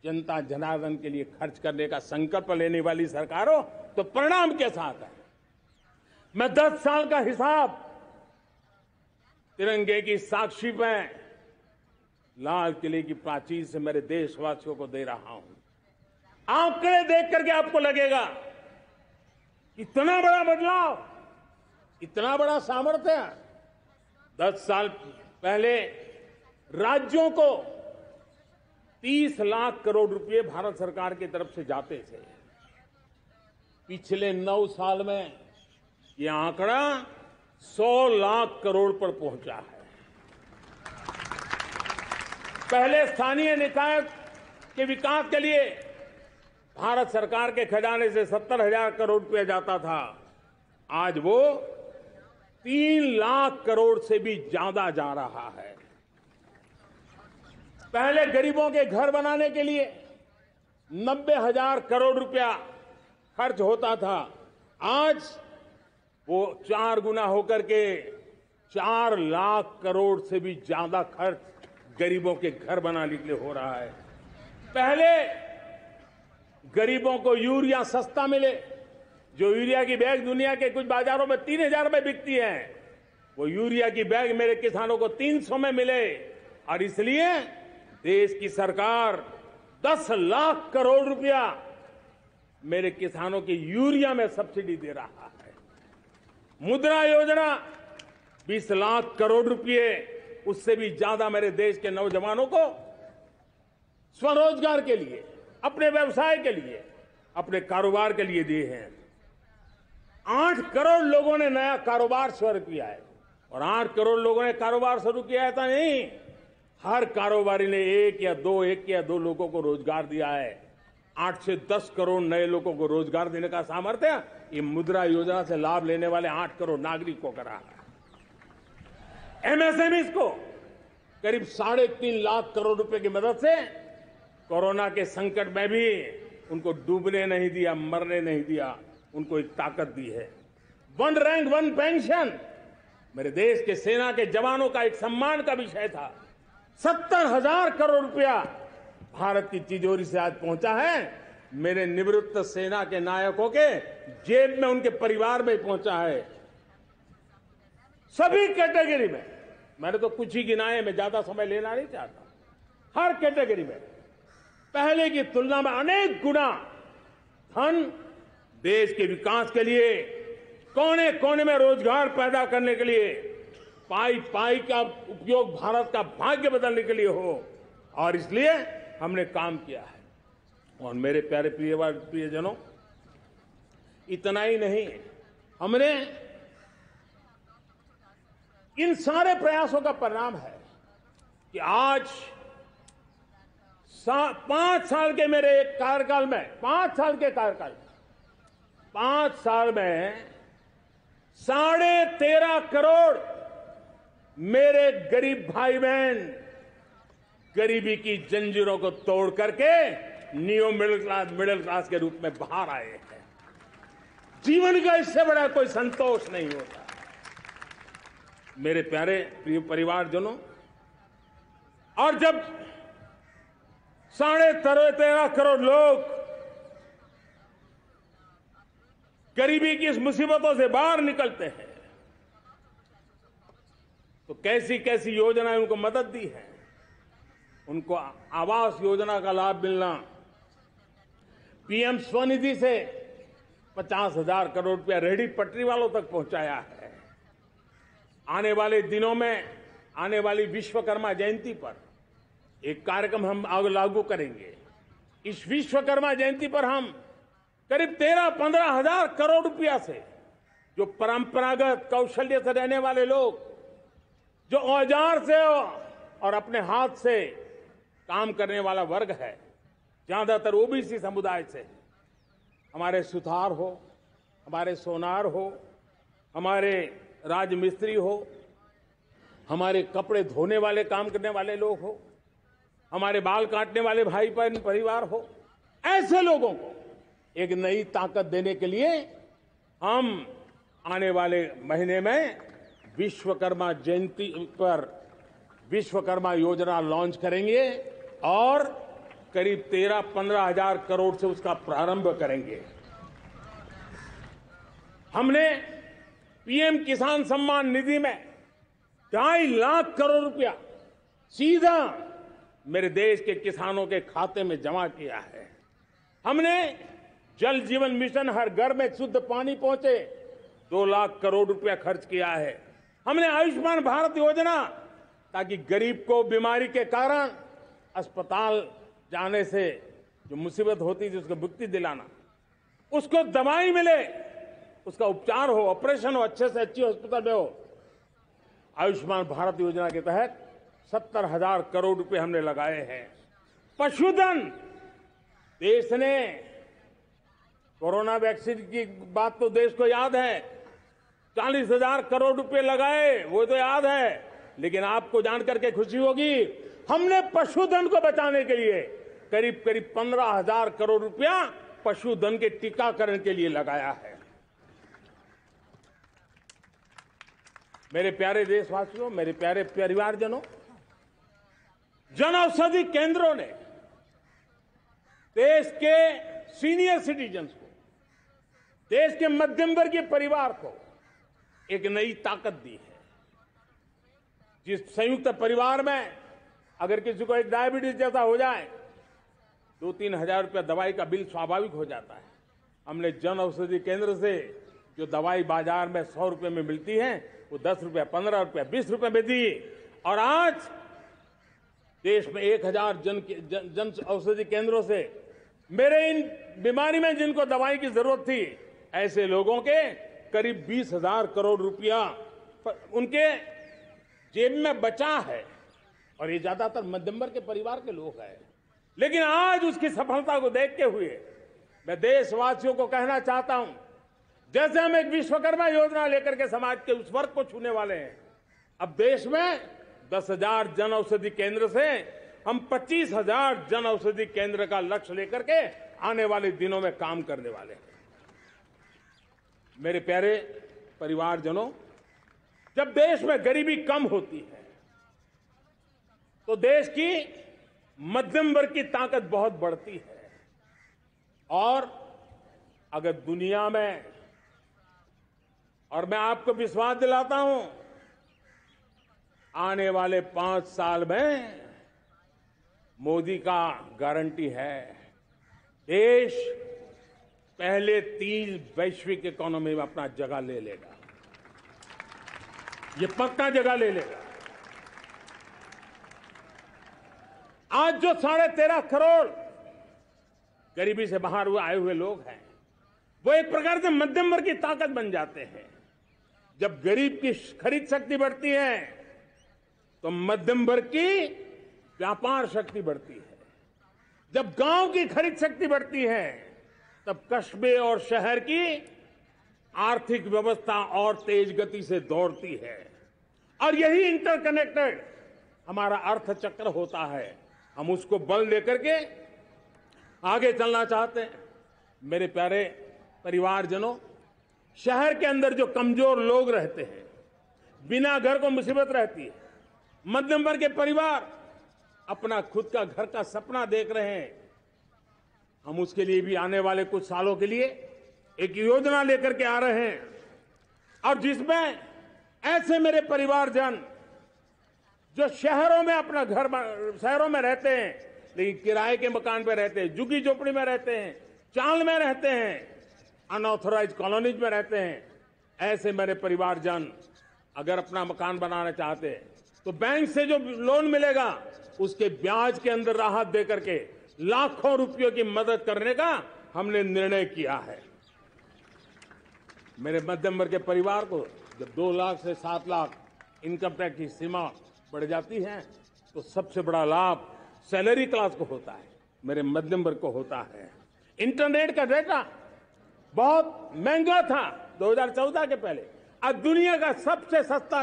जनता जनार्दन के लिए खर्च करने का संकल्प लेने वाली सरकार हो तो परिणाम के साथ है। मैं 10 साल का हिसाब तिरंगे की साक्षी में लाल किले की प्राचीर से मेरे देशवासियों को दे रहा हूं। आंकड़े देख करके आपको लगेगा इतना बड़ा बदलाव, इतना बड़ा सामर्थ्य। 10 साल पहले राज्यों को 30 लाख करोड़ रुपए भारत सरकार की तरफ से जाते थे। पिछले 9 साल में यह आंकड़ा 100 लाख करोड़ पर पहुंचा है। पहले स्थानीय निकाय के विकास के लिए भारत सरकार के खजाने से 70,000 करोड़ रुपया जाता था। आज वो 3 लाख करोड़ से भी ज्यादा जा रहा है। पहले गरीबों के घर बनाने के लिए 90,000 करोड़ रुपया खर्च होता था। आज वो 4 गुना होकर के 4 लाख करोड़ से भी ज्यादा खर्च गरीबों के घर बनाने के लिए हो रहा है। पहले गरीबों को यूरिया सस्ता मिले, जो यूरिया की बैग दुनिया के कुछ बाजारों में 3,000 में बिकती है, वो यूरिया की बैग मेरे किसानों को 300 में मिले। और इसलिए देश की सरकार 10 लाख करोड़ रुपया मेरे किसानों की यूरिया में सब्सिडी दे रहा है। मुद्रा योजना 20 लाख करोड़ रुपए, उससे भी ज्यादा मेरे देश के नौजवानों को स्वरोजगार के लिए, अपने व्यवसाय के लिए, अपने कारोबार के लिए दिए हैं। 8 करोड़ लोगों ने नया कारोबार शुरू किया है। और 8 करोड़ लोगों ने कारोबार शुरू किया है तो नहीं, हर कारोबारी ने एक या दो लोगों को रोजगार दिया है। 8 से 10 करोड़ नए लोगों को रोजगार देने का सामर्थ्य ये मुद्रा योजना से लाभ लेने वाले 8 करोड़ नागरिकों का रहा है। एमएसएमई को करीब 3.5 लाख करोड़ रुपए की मदद से कोरोना के संकट में भी उनको डूबने नहीं दिया, मरने नहीं दिया, उनको एक ताकत दी है। 1 रैंक 1 पेंशन मेरे देश के सेना के जवानों का एक सम्मान का विषय था। 70,000 करोड़ रुपया भारत की तिजोरी से आज पहुंचा है, मेरे निवृत्त सेना के नायकों के जेब में, उनके परिवार में पहुंचा है। सभी कैटेगरी में, मैंने तो कुछ ही गिनाए, मैं ज्यादा समय लेना नहीं चाहता। हर कैटेगरी में पहले की तुलना में अनेक गुना धन देश के विकास के लिए, कोने कोने में रोजगार पैदा करने के लिए, पाई पाई का उपयोग भारत का भाग्य बदलने के लिए हो, और इसलिए हमने काम किया है। और मेरे प्यारे प्रियजनों, इतना ही नहीं, हमने इन सारे प्रयासों का परिणाम है कि आज 5 साल के मेरे कार्यकाल में, 5 साल के कार्यकाल में, 5 साल में 13.5 करोड़ मेरे गरीब भाई बहन गरीबी की जंजीरों को तोड़ करके नियो मिडिल क्लास के रूप में बाहर आए हैं। जीवन का इससे बड़ा कोई संतोष नहीं होता। मेरे प्यारे प्रिय परिवारजनों, और जब 13.5 करोड़ लोग गरीबी की इस मुसीबतों से बाहर निकलते हैं, तो कैसी कैसी योजनाएं उनको मदद दी है। उनको आवास योजना का लाभ मिलना, पीएम स्वनिधि से 50,000 करोड़ रुपया रेहड़ी पटरी वालों तक पहुंचाया है। आने वाले दिनों में, आने वाली विश्वकर्मा जयंती पर एक कार्यक्रम हम लागू करेंगे। इस विश्वकर्मा जयंती पर हम करीब 13-15 हजार करोड़ रुपया से, जो परंपरागत कौशल्य से रहने वाले लोग, जो औजार से और अपने हाथ से काम करने वाला वर्ग है, ज्यादातर ओबीसी समुदाय से, हमारे सुथार हो, हमारे सोनार हो, हमारे राजमिस्त्री हो, हमारे कपड़े धोने वाले काम करने वाले लोग हो, हमारे बाल काटने वाले भाई बहन परिवार हो, ऐसे लोगों को एक नई ताकत देने के लिए हम आने वाले महीने में विश्वकर्मा जयंती पर विश्वकर्मा योजना लॉन्च करेंगे और करीब 13-15 हजार करोड़ से उसका प्रारंभ करेंगे। हमने पीएम किसान सम्मान निधि में 2.5 लाख करोड़ रुपया सीधा मेरे देश के किसानों के खाते में जमा किया है। हमने जल जीवन मिशन, हर घर में शुद्ध पानी पहुंचे, 2 लाख करोड़ रुपया खर्च किया है। हमने आयुष्मान भारत योजना, ताकि गरीब को बीमारी के कारण अस्पताल जाने से जो मुसीबत होती थी उसको मुक्ति दिलाना, उसको दवाई मिले, उसका उपचार हो, ऑपरेशन हो, अच्छे से अच्छी हॉस्पिटल में हो। आयुष्मान भारत योजना के तहत 70,000 करोड़ रुपए हमने लगाए हैं। पशुधन, देश ने कोरोना वैक्सीन की बात तो देश को याद है, 40,000 करोड़ रुपए लगाए, वो तो याद है। लेकिन आपको जानकर के खुशी होगी, हमने पशुधन को बचाने के लिए करीब करीब 15,000 करोड़ रुपया पशुधन के टीकाकरण के लिए लगाया है। मेरे प्यारे देशवासियों, मेरे प्यारे परिवारजनों, जन औषधि केंद्रों ने देश के सीनियर सिटीजन्स को, देश के मध्यम वर्गीय परिवार को एक नई ताकत दी है। जिस संयुक्त परिवार में अगर किसी को एक डायबिटीज जैसा हो जाए, 2-3 हजार रुपया दवाई का बिल स्वाभाविक हो जाता है। हमने जन औषधि केंद्र से जो दवाई बाजार में 100 रुपए में मिलती है, वो 10 रुपया, 15 रुपया, 20 रुपए में दी। और आज देश में 1000 जन औषधि केंद्रों से मेरे इन बीमारी में जिनको दवाई की जरूरत थी, ऐसे लोगों के करीब 20,000 करोड़ रुपया उनके जेब में बचा है। और ये ज्यादातर मध्यम वर्ग के परिवार के लोग हैं। लेकिन आज उसकी सफलता को देखते हुए मैं देशवासियों को कहना चाहता हूं, जैसे हम एक विश्वकर्मा योजना लेकर के समाज के उस वर्ग को छूने वाले हैं, अब देश में 10,000 जन औषधि केंद्र से हम 25,000 जन औषधि केंद्र का लक्ष्य लेकर के आने वाले दिनों में काम करने वाले हैं। मेरे प्यारे परिवारजनों, जब देश में गरीबी कम होती है तो देश की मध्यम वर्ग की ताकत बहुत बढ़ती है। और अगर दुनिया में, और मैं आपको विश्वास दिलाता हूं, आने वाले 5 साल में मोदी का गारंटी है, देश पहले 3 वैश्विक इकोनॉमी में अपना जगह ले लेगा। ये पक्का जगह ले लेगा। आज जो 13.5 करोड़ गरीबी से बाहर आए हुए लोग हैं, वो एक प्रकार से मध्यम वर्ग की ताकत बन जाते हैं। जब गरीब की खरीद शक्ति बढ़ती है तो मध्यम वर्ग की व्यापार शक्ति बढ़ती है। जब गांव की खरीद शक्ति बढ़ती है तब कस्बे और शहर की आर्थिक व्यवस्था और तेज गति से दौड़ती है। और यही इंटरकनेक्टेड हमारा अर्थचक्र होता है। हम उसको बल लेकर के आगे चलना चाहते हैं। मेरे प्यारे परिवारजनों, शहर के अंदर जो कमजोर लोग रहते हैं, बिना घर को मुसीबत रहती है, मध्यम वर्ग के परिवार अपना खुद का घर का सपना देख रहे हैं, हम उसके लिए भी आने वाले कुछ सालों के लिए एक योजना लेकर के आ रहे हैं। और जिसमें ऐसे मेरे परिवारजन जो शहरों में अपना घर, शहरों में रहते हैं लेकिन किराए के मकान पे रहते हैं, झुग्गी झोपड़ी में रहते हैं, चाल में रहते हैं, अनऑथराइज्ड कॉलोनीज में रहते हैं, ऐसे मेरे परिवारजन अगर अपना मकान बनाना चाहते हैं तो बैंक से जो लोन मिलेगा उसके ब्याज के अंदर राहत देकर के लाखों रुपयों की मदद करने का हमने निर्णय किया है। मेरे मध्यम वर्ग के परिवार को जब 2 लाख से 7 लाख इनकम टैक्स की सीमा बढ़ जाती है तो सबसे बड़ा लाभ सैलरी क्लास को होता है, मेरे मध्यम वर्ग को होता है। इंटरनेट का डेटा बहुत महंगा था 2014 के पहले, आज दुनिया का सबसे सस्ता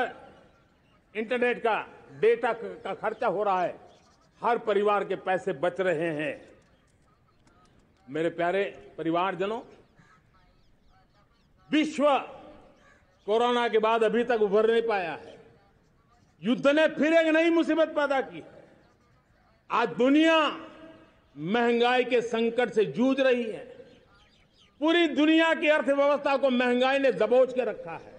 इंटरनेट का डेटा का खर्चा हो रहा है। हर परिवार के पैसे बच रहे हैं। मेरे प्यारे परिवारजनों, विश्व कोरोना के बाद अभी तक उभर नहीं पाया है। युद्ध ने फिर एक नई मुसीबत पैदा की है। आज दुनिया महंगाई के संकट से जूझ रही है। पूरी दुनिया की अर्थव्यवस्था को महंगाई ने दबोच के रखा है।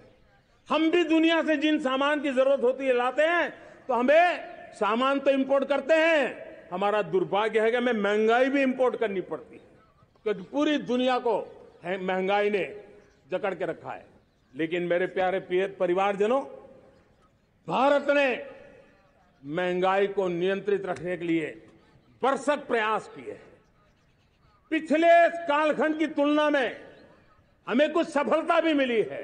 हम भी दुनिया से जिन सामान की जरूरत होती है लाते हैं, तो हमें सामान तो इंपोर्ट करते हैं। हमारा दुर्भाग्य है कि हमें महंगाई भी इंपोर्ट करनी पड़ती है, क्योंकि पूरी दुनिया को महंगाई ने जकड़ के रखा है। लेकिन मेरे प्यारे परिवारजनों, भारत ने महंगाई को नियंत्रित रखने के लिए भरसक प्रयास किए हैं। पिछले कालखंड की तुलना में हमें कुछ सफलता भी मिली है,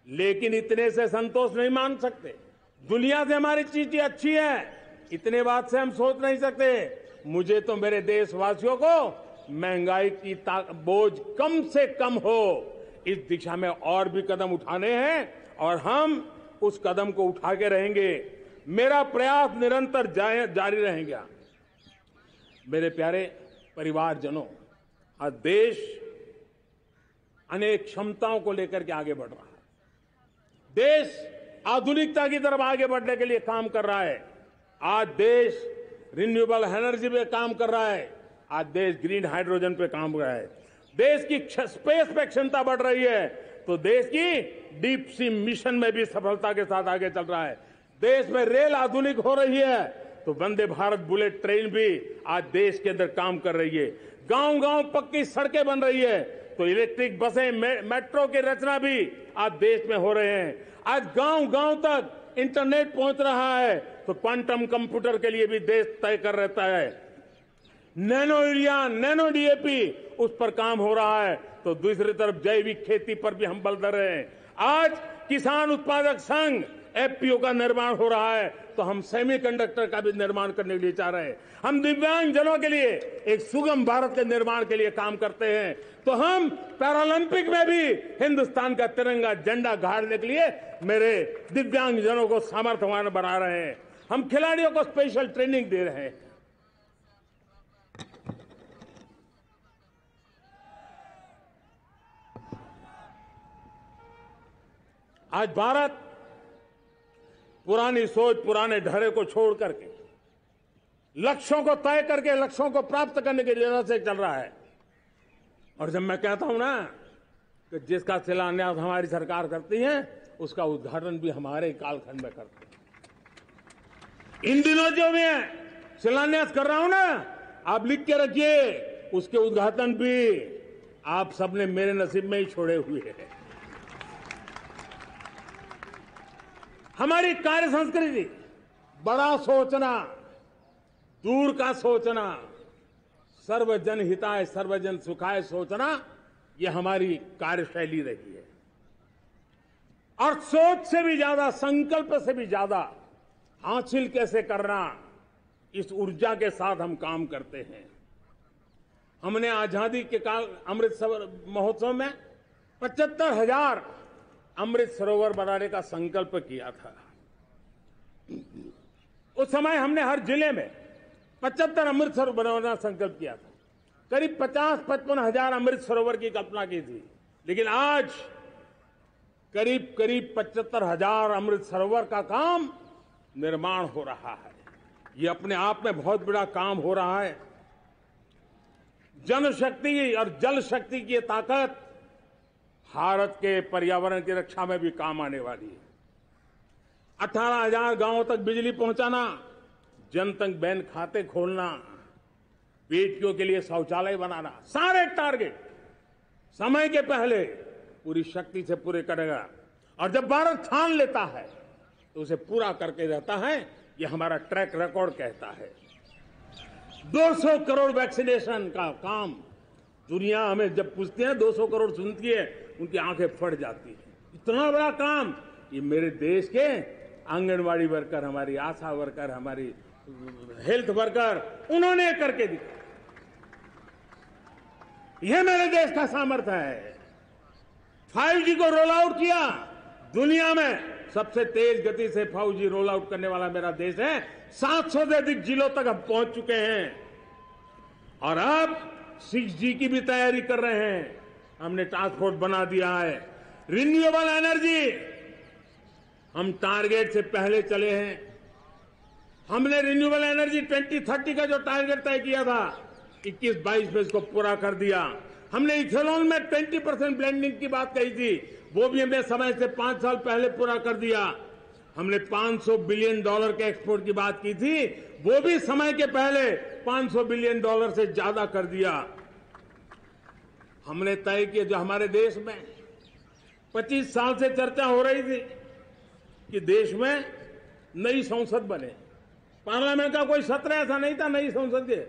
लेकिन इतने से संतोष नहीं मान सकते। दुनिया से हमारी चीजें अच्छी है, इतने बात से हम सोच नहीं सकते। मुझे तो मेरे देशवासियों को महंगाई की बोझ कम से कम हो, इस दिशा में और भी कदम उठाने हैं और हम उस कदम को उठा के रहेंगे। मेरा प्रयास निरंतर जारी रहेगा। मेरे प्यारे परिवारजनों, आज देश अनेक क्षमताओं को लेकर के आगे बढ़ रहा है। देश आधुनिकता की तरफ आगे बढ़ने के लिए काम कर रहा है। आज देश रिन्यूएबल एनर्जी पे काम कर रहा है। आज देश ग्रीन हाइड्रोजन पे काम कर रहा है। देश की स्पेस पे क्षमता बढ़ रही है, तो देश की डीप सी मिशन में भी सफलता के साथ आगे चल रहा है। देश में रेल आधुनिक हो रही है, तो वंदे भारत बुलेट ट्रेन भी आज देश के अंदर काम कर रही है। गांव गांव पक्की सड़कें बन रही है, तो इलेक्ट्रिक बसें, मेट्रो की रचना भी आज देश में हो रहे हैं। आज गांव गांव तक इंटरनेट पहुंच रहा है, तो क्वांटम कंप्यूटर के लिए भी देश तय कर रहता है। नैनो यूरिया, नैनो डीएपी, उस पर काम हो रहा है, तो दूसरी तरफ जैविक खेती पर भी हम बल दे रहे हैं। आज किसान उत्पादक संघ एफपीओ का निर्माण हो रहा है, तो हम सेमीकंडक्टर का भी निर्माण करने के लिए चाह रहे हैं। हम दिव्यांग जनों के लिए एक सुगम भारत के निर्माण के लिए काम करते हैं, तो हम पैरालंपिक में भी हिंदुस्तान का तिरंगा झंडा गाड़ने के लिए मेरे दिव्यांग जनों को सामर्थ्यवान बना रहे हैं। हम खिलाड़ियों को स्पेशल ट्रेनिंग दे रहे हैं। आज भारत पुरानी सोच, पुराने ढर्रे को छोड़ करके लक्ष्यों को तय करके लक्ष्यों को प्राप्त करने की राह से चल रहा है। और जब मैं कहता हूं ना कि जिसका शिलान्यास हमारी सरकार करती है, उसका उद्घाटन भी हमारे कालखंड में करते हैं। इन दिनों जो मैं शिलान्यास कर रहा हूं ना, आप लिख के रखिए, उसके उद्घाटन भी आप सबने मेरे नसीब में ही छोड़े हुए हैं। हमारी कार्य संस्कृति बड़ा सोचना, दूर का सोचना, सर्वजन हिताय सर्वजन सुखाय सोचना, यह हमारी कार्यशैली रही है। और सोच से भी ज्यादा, संकल्प से भी ज्यादा हासिल कैसे करना, इस ऊर्जा के साथ हम काम करते हैं। हमने आजादी के काल अमृत महोत्सव में 75,000 अमृत सरोवर बनाने का संकल्प किया था। उस समय हमने हर जिले में 75 अमृत सरोवर बनाने का संकल्प किया था। करीब 50-55 हजार अमृत सरोवर की कल्पना की थी, लेकिन आज करीब 75,000 अमृत सरोवर का काम निर्माण हो रहा है। ये अपने आप में बहुत बड़ा काम हो रहा है। जनशक्ति और जल शक्ति की ताकत भारत के पर्यावरण की रक्षा में भी काम आने वाली है। 18,000 गांवों तक बिजली पहुंचाना, जनधन बैंक खाते खोलना, बेटियों के लिए शौचालय बनाना, सारे टारगेट समय के पहले पूरी शक्ति से पूरे करेगा। और जब भारत ठान लेता है तो उसे पूरा करके रहता है। ये हमारा ट्रैक रिकॉर्ड कहता है। 200 करोड़ वैक्सीनेशन का काम, दुनिया हमें जब पूछती है 200 करोड़ सुनती है, उनकी आंखें फट जाती है। इतना बड़ा काम ये मेरे देश के आंगनवाड़ी वर्कर, हमारी आशा वर्कर, हमारी हेल्थ वर्कर, उन्होंने करके दिखाया। यह मेरे देश का सामर्थ्य है। 5G को रोल आउट किया, दुनिया में सबसे तेज गति से 5G रोल आउट करने वाला मेरा देश है। 700 से अधिक जिलों तक अब पहुंच चुके हैं और अब 6G की भी तैयारी कर रहे हैं। हमने टास्क फोर्स बना दिया है। रिन्यूएबल एनर्जी, हम टारगेट से पहले चले हैं। हमने रिन्यूएबल एनर्जी 2030 का जो टारगेट तय किया था, 21-22 में इसको पूरा कर दिया। हमने इथेनॉल में 20% ब्लेंडिंग की बात कही थी, वो भी हमने समय से 5 साल पहले पूरा कर दिया। हमने $500 बिलियन के एक्सपोर्ट की बात की थी, वो भी समय के पहले $500 बिलियन से ज्यादा कर दिया। हमने तय किया, जो हमारे देश में 25 साल से चर्चा हो रही थी कि देश में नई संसद बने, पार्लियामेंट का कोई सत्र ऐसा नहीं था नई संसद के।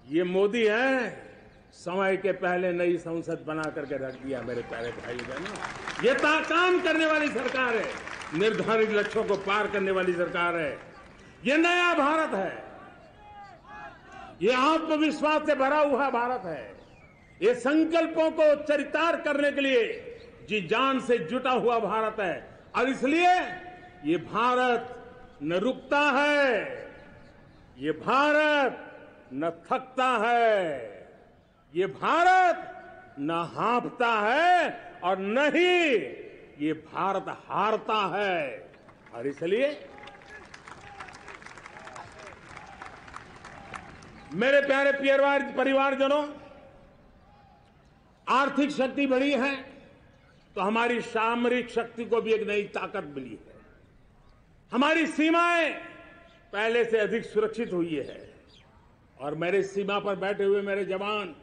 ये मोदी है, समय के पहले नई संसद बना करके रख दिया। मेरे प्यारे भाई बहनों, ये काम करने वाली सरकार है, निर्धारित लक्ष्यों को पार करने वाली सरकार है। ये नया भारत है, ये आत्मविश्वास से भरा हुआ भारत है। ये संकल्पों को चरितार्थ करने के लिए जी जान से जुटा हुआ भारत है। और इसलिए ये भारत न रुकता है, ये भारत न थकता है, ये भारत न हाँफता है और न ही ये भारत हारता है। और इसलिए मेरे प्यारे परिवारजनों, आर्थिक शक्ति बढ़ी है तो हमारी सामरिक शक्ति को भी एक नई ताकत मिली है। हमारी सीमाएं पहले से अधिक सुरक्षित हुई है और मेरे सीमा पर बैठे हुए मेरे जवान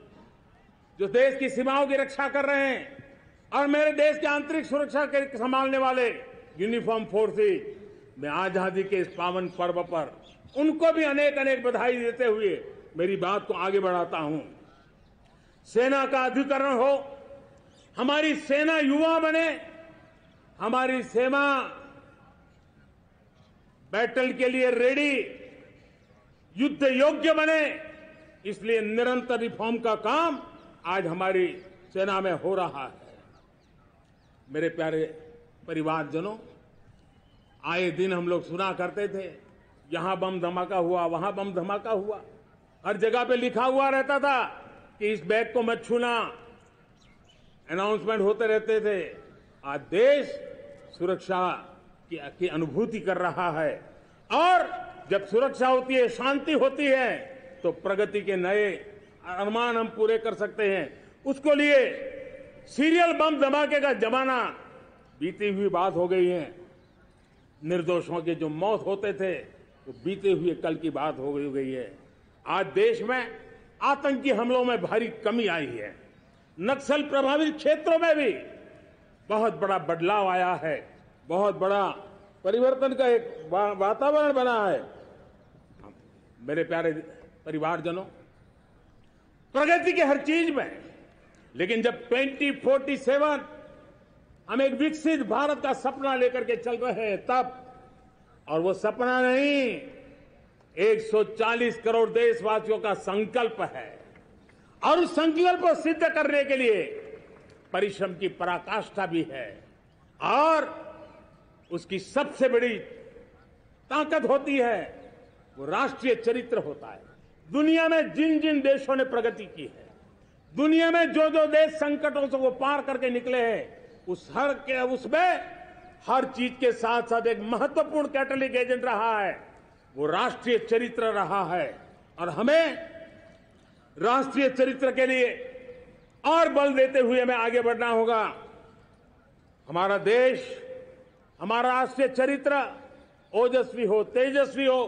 जो देश की सीमाओं की रक्षा कर रहे हैं और मेरे देश की आंतरिक सुरक्षा के संभालने वाले यूनिफॉर्म फोर्सेज, मैं आजादी के इस पावन पर्व पर उनको भी अनेक अनेक बधाई देते हुए मेरी बात को आगे बढ़ाता हूं। सेना का अधिकरण हो, हमारी सेना युवा बने, हमारी सेना बैटल के लिए रेडी, युद्ध योग्य बने, इसलिए निरंतर रिफॉर्म का काम आज हमारी सेना में हो रहा है। मेरे प्यारे परिवारजनों, आए दिन हम लोग सुना करते थे, यहां बम धमाका हुआ, वहां बम धमाका हुआ, हर जगह पे लिखा हुआ रहता था कि इस बैग को मत छूना, अनाउंसमेंट होते रहते थे। आज देश सुरक्षा की अनुभूति कर रहा है और जब सुरक्षा होती है, शांति होती है, तो प्रगति के नए अरमान हम पूरे कर सकते हैं। उसको लिए सीरियल बम धमाके का जमाना बीती हुई बात हो गई है। निर्दोषों के जो मौत होते थे वो बीते हुए कल की बात हो गई है। आज देश में आतंकी हमलों में भारी कमी आई है। नक्सल प्रभावित क्षेत्रों में भी बहुत बड़ा बदलाव आया है, बहुत बड़ा परिवर्तन का एक वातावरण बना है। मेरे प्यारे परिवारजनों, प्रगति के हर चीज में, लेकिन जब 2047 हम एक विकसित भारत का सपना लेकर के चल रहे हैं तब, और वो सपना नहीं, 140 करोड़ देशवासियों का संकल्प है और उस संकल्प को सिद्ध करने के लिए परिश्रम की पराकाष्ठा भी है। और उसकी सबसे बड़ी ताकत होती है वो राष्ट्रीय चरित्र होता है। दुनिया में जिन जिन देशों ने प्रगति की है, दुनिया में जो जो देश संकटों से वो पार करके निकले हैं, उसमें हर चीज के साथ साथ एक महत्वपूर्ण कैटलिक एजेंट रहा है, वो राष्ट्रीय चरित्र रहा है। और हमें राष्ट्रीय चरित्र के लिए और बल देते हुए हमें आगे बढ़ना होगा। हमारा देश, हमारा राष्ट्रीय चरित्र ओजस्वी हो, तेजस्वी हो,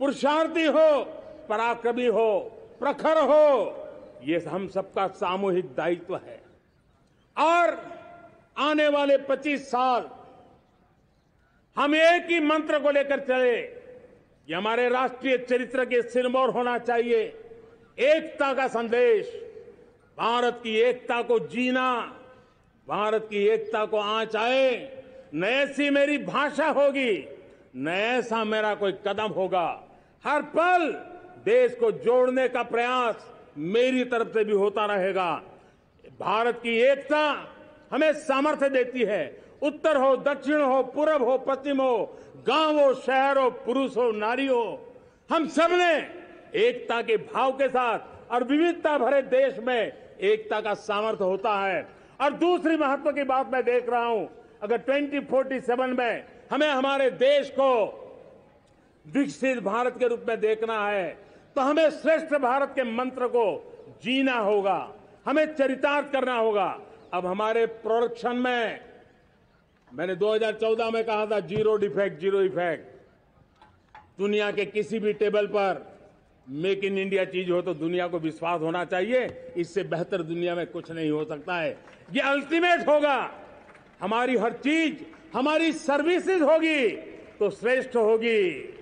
पुरुषार्थी हो, पराक्रमी हो, प्रखर हो, ये हम सबका सामूहिक दायित्व है। और आने वाले 25 साल हम एक ही मंत्र को लेकर चले, ये हमारे राष्ट्रीय चरित्र के सिरमौर होना चाहिए, एकता का संदेश, भारत की एकता को जीना, भारत की एकता को आंच आए, न ऐसी मेरी भाषा होगी, न ऐसा मेरा कोई कदम होगा। हर पल देश को जोड़ने का प्रयास मेरी तरफ से भी होता रहेगा। भारत की एकता हमें सामर्थ्य देती है। उत्तर हो, दक्षिण हो, पूर्व हो, पश्चिम हो, गांव हो, शहर हो, पुरुष हो, नारी हो, हम सब ने एकता के भाव के साथ और विविधता भरे देश में एकता का सामर्थ्य होता है। और दूसरी महत्व की बात मैं देख रहा हूं, अगर 2047 में हमें हमारे देश को विकसित भारत के रूप में देखना है तो हमें श्रेष्ठ भारत के मंत्र को जीना होगा, हमें चरितार्थ करना होगा। अब हमारे प्रोडक्शन में, मैंने 2014 में कहा था जीरो डिफेक्ट, जीरो इफेक्ट। दुनिया के किसी भी टेबल पर मेक इन इंडिया चीज हो तो दुनिया को विश्वास होना चाहिए, इससे बेहतर दुनिया में कुछ नहीं हो सकता है। ये अल्टीमेट होगा। हमारी हर चीज, हमारी सर्विसेज होगी तो श्रेष्ठ होगी,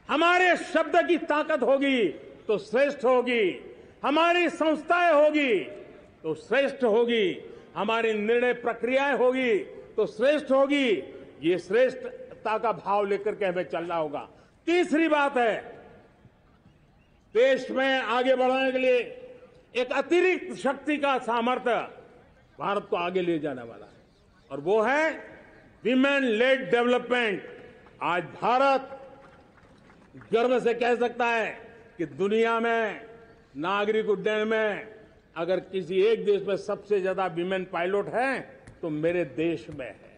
हमारे शब्द की ताकत होगी तो श्रेष्ठ होगी, हमारी संस्थाएं होगी तो श्रेष्ठ होगी, हमारी निर्णय प्रक्रियाएं होगी तो श्रेष्ठ होगी। ये श्रेष्ठता का भाव लेकर के हमें चलना होगा। तीसरी बात है, देश में आगे बढ़ाने के लिए एक अतिरिक्त शक्ति का सामर्थ्य भारत को आगे ले जाने वाला है और वो है विमेन लेड डेवलपमेंट। आज भारत गर्व से कह सकता है कि दुनिया में नागरिक उड्डयन में अगर किसी एक देश में सबसे ज्यादा विमेन पायलट हैं तो मेरे देश में है।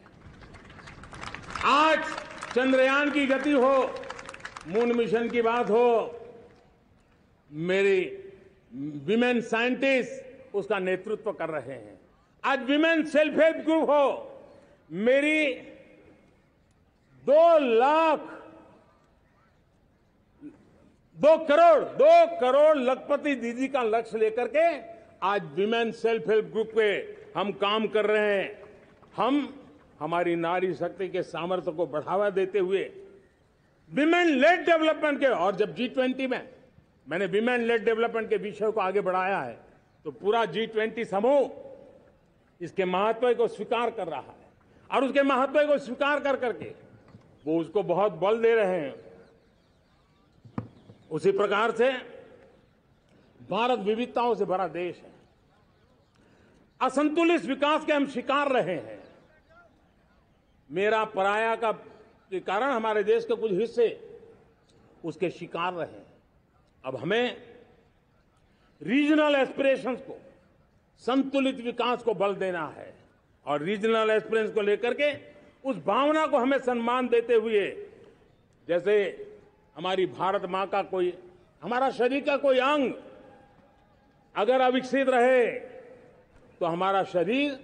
आज चंद्रयान की गति हो, मून मिशन की बात हो, मेरी विमेन साइंटिस्ट उसका नेतृत्व कर रहे हैं। आज विमेन सेल्फ हेल्प ग्रुप हो, मेरी 2 करोड़ लखपति दीदी का लक्ष्य लेकर के आज विमेन सेल्फ हेल्प ग्रुप पे हम काम कर रहे हैं। हमारी नारी शक्ति के सामर्थ्य को बढ़ावा देते हुए विमेन लेड डेवलपमेंट के, और जब G20 में मैंने विमेन लेड डेवलपमेंट के विषय को आगे बढ़ाया है तो पूरा G20 समूह इसके महत्व को स्वीकार कर रहा है और उसके महत्व को स्वीकार कर करके वो उसको बहुत बल दे रहे हैं। उसी प्रकार से भारत विविधताओं से भरा देश है। असंतुलित विकास के हम शिकार रहे हैं। मेरा पराया का के कारण हमारे देश के कुछ हिस्से उसके शिकार रहे हैं। अब हमें रीजनल एस्पिरेशंस को, संतुलित विकास को बल देना है और रीजनल एस्पिरेशंस को लेकर के उस भावना को हमें सम्मान देते हुए, जैसे हमारी भारत मां का कोई, हमारा शरीर का कोई अंग अगर अविकसित रहे तो हमारा शरीर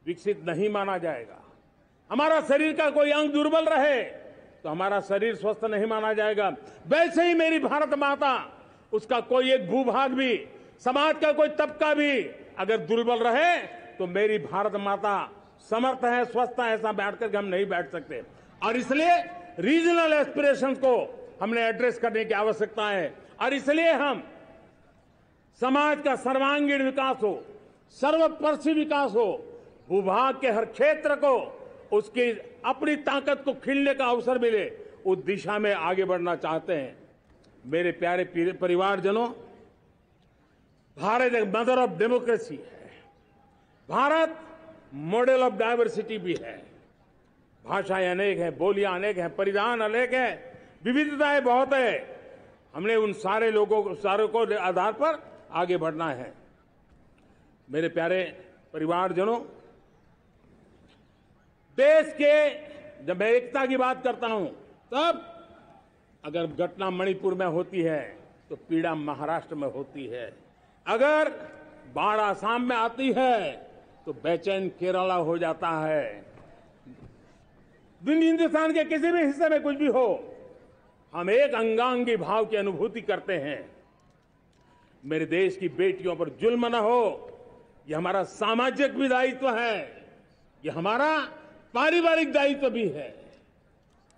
विकसित नहीं माना जाएगा। हमारा शरीर का कोई अंग दुर्बल रहे तो हमारा शरीर स्वस्थ नहीं माना जाएगा। वैसे ही मेरी भारत माता, उसका कोई एक भूभाग भी, समाज का कोई तबका भी अगर दुर्बल रहे तो मेरी भारत माता समर्थ है, स्वस्थ है, ऐसा बैठ करके हम नहीं बैठ सकते। और इसलिए रीजनल एस्पिरेशंस को हमने एड्रेस करने की आवश्यकता है और इसलिए हम समाज का सर्वांगीण विकास हो, सर्वस्पर्शी विकास हो, भूभाग के हर क्षेत्र को उसकी अपनी ताकत को खिलने का अवसर मिले, उस दिशा में आगे बढ़ना चाहते हैं। मेरे प्यारे परिवारजनों, भारत एक मदर ऑफ डेमोक्रेसी है। भारत मॉडल ऑफ डाइवर्सिटी भी है। भाषाएं अनेक हैं, बोलियां अनेक हैं, परिधान अनेक हैं, विविधताएं बहुत है। हमने उन सारे लोगों को आधार पर आगे बढ़ना है। मेरे प्यारे परिवारजनों, देश के जब मैं एकता की बात करता हूं तब अगर घटना मणिपुर में होती है तो पीड़ा महाराष्ट्र में होती है, अगर बाढ़ आसाम में आती है तो बेचैन केरला हो जाता है। हिंदुस्तान के किसी भी हिस्से में कुछ भी हो, हम एक अंगांगी भाव की अनुभूति करते हैं। मेरे देश की बेटियों पर जुल्म न हो, यह हमारा सामाजिक भी दायित्व है, यह हमारा पारिवारिक दायित्व भी है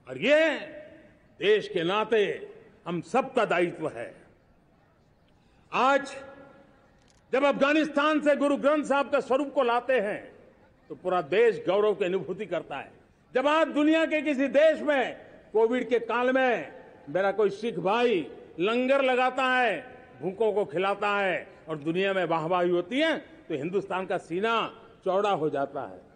और ये देश के नाते हम सबका दायित्व है। आज जब अफगानिस्तान से गुरु ग्रंथ साहब के स्वरूप को लाते हैं तो पूरा देश गौरव की अनुभूति करता है। जब आज दुनिया के किसी देश में कोविड के काल में मेरा कोई सिख भाई लंगर लगाता है, भूखों को खिलाता है और दुनिया में वाहवाही होती है तो हिंदुस्तान का सीना चौड़ा हो जाता है।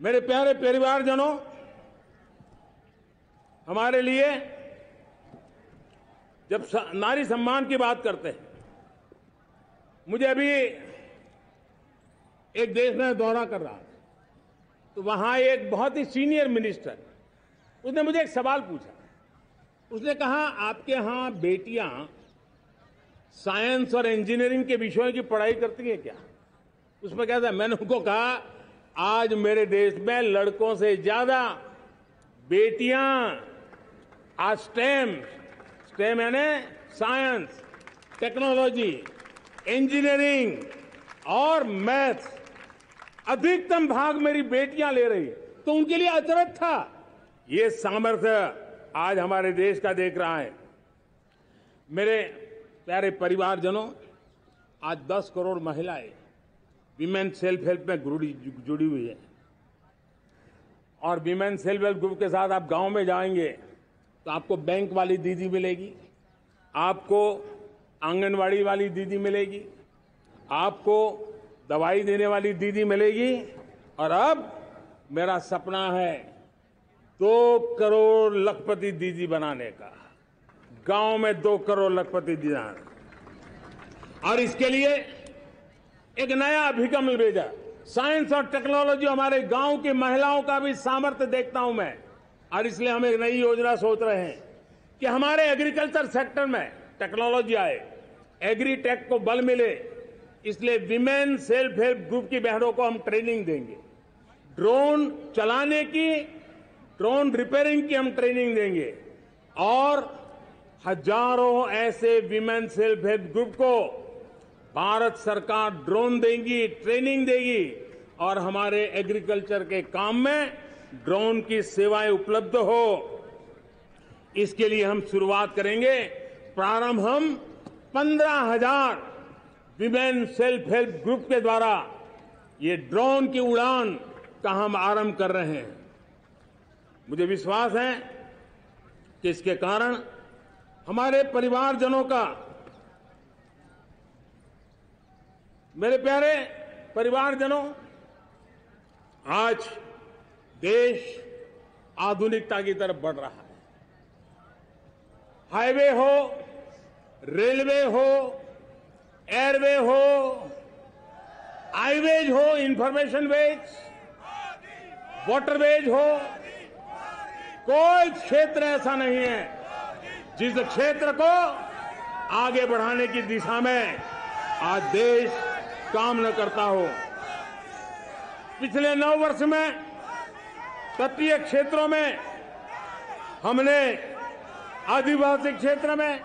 मेरे प्यारे परिवारजनों, हमारे लिए जब नारी सम्मान की बात करते हैं, मुझे अभी एक देश में दौरा कर रहा था तो वहां एक बहुत ही सीनियर मिनिस्टर, उसने मुझे एक सवाल पूछा। उसने कहा, आपके यहां बेटियां साइंस और इंजीनियरिंग के विषयों की पढ़ाई करती हैं क्या? उसमें क्या था? मैंने उनको कहा, आज मेरे देश में लड़कों से ज्यादा बेटियां आज स्टेम यानी साइंस, टेक्नोलॉजी, इंजीनियरिंग और मैथ्स, अधिकतम भाग मेरी बेटियां ले रही। तो उनके लिए अचरज था। ये सामर्थ्य आज हमारे देश का देख रहा है। मेरे प्यारे परिवारजनों, आज 10 करोड़ महिलाएं विमेन सेल्फ हेल्प में जुड़ी हुई है और विमेन सेल्फ हेल्प ग्रुप के साथ आप गांव में जाएंगे तो आपको बैंक वाली दीदी मिलेगी, आपको आंगनवाड़ी वाली दीदी मिलेगी, आपको दवाई देने वाली दीदी मिलेगी। और अब मेरा सपना है 2 करोड़ लखपति दीदी बनाने का, गांव में 2 करोड़ लखपति दीदी। और इसके लिए एक नया अभिगम भेजा। साइंस और टेक्नोलॉजी, हमारे गांव की महिलाओं का भी सामर्थ्य देखता हूं मैं, और इसलिए हम एक नई योजना सोच रहे हैं कि हमारे एग्रीकल्चर सेक्टर में टेक्नोलॉजी आए, एग्रीटेक को बल मिले। इसलिए विमेन सेल्फ हेल्प ग्रुप की बहनों को हम ट्रेनिंग देंगे, ड्रोन चलाने की, ड्रोन रिपेयरिंग की हम ट्रेनिंग देंगे, और हजारों ऐसे विमेन सेल्फ हेल्प ग्रुप को भारत सरकार ड्रोन देगी, ट्रेनिंग देगी, और हमारे एग्रीकल्चर के काम में ड्रोन की सेवाएं उपलब्ध हो। इसके लिए हम शुरुआत करेंगे। प्रारंभ हम 15,000 विमेन सेल्फ हेल्प ग्रुप के द्वारा ये ड्रोन की उड़ान का हम आरंभ कर रहे हैं। मुझे विश्वास है कि इसके कारण हमारे परिवारजनों का, मेरे प्यारे परिवारजनों, आज देश आधुनिकता की तरफ बढ़ रहा है। हाईवे हो, रेलवे हो, एयरवे हो, आईवेज हो, इंफॉर्मेशन वेज, वाटरवेज हो, कोई क्षेत्र ऐसा नहीं है जिस क्षेत्र को आगे बढ़ाने की दिशा में आज देश काम न करता हो। पिछले 9 वर्ष में तटीय क्षेत्रों में हमने, आदिवासी क्षेत्र में,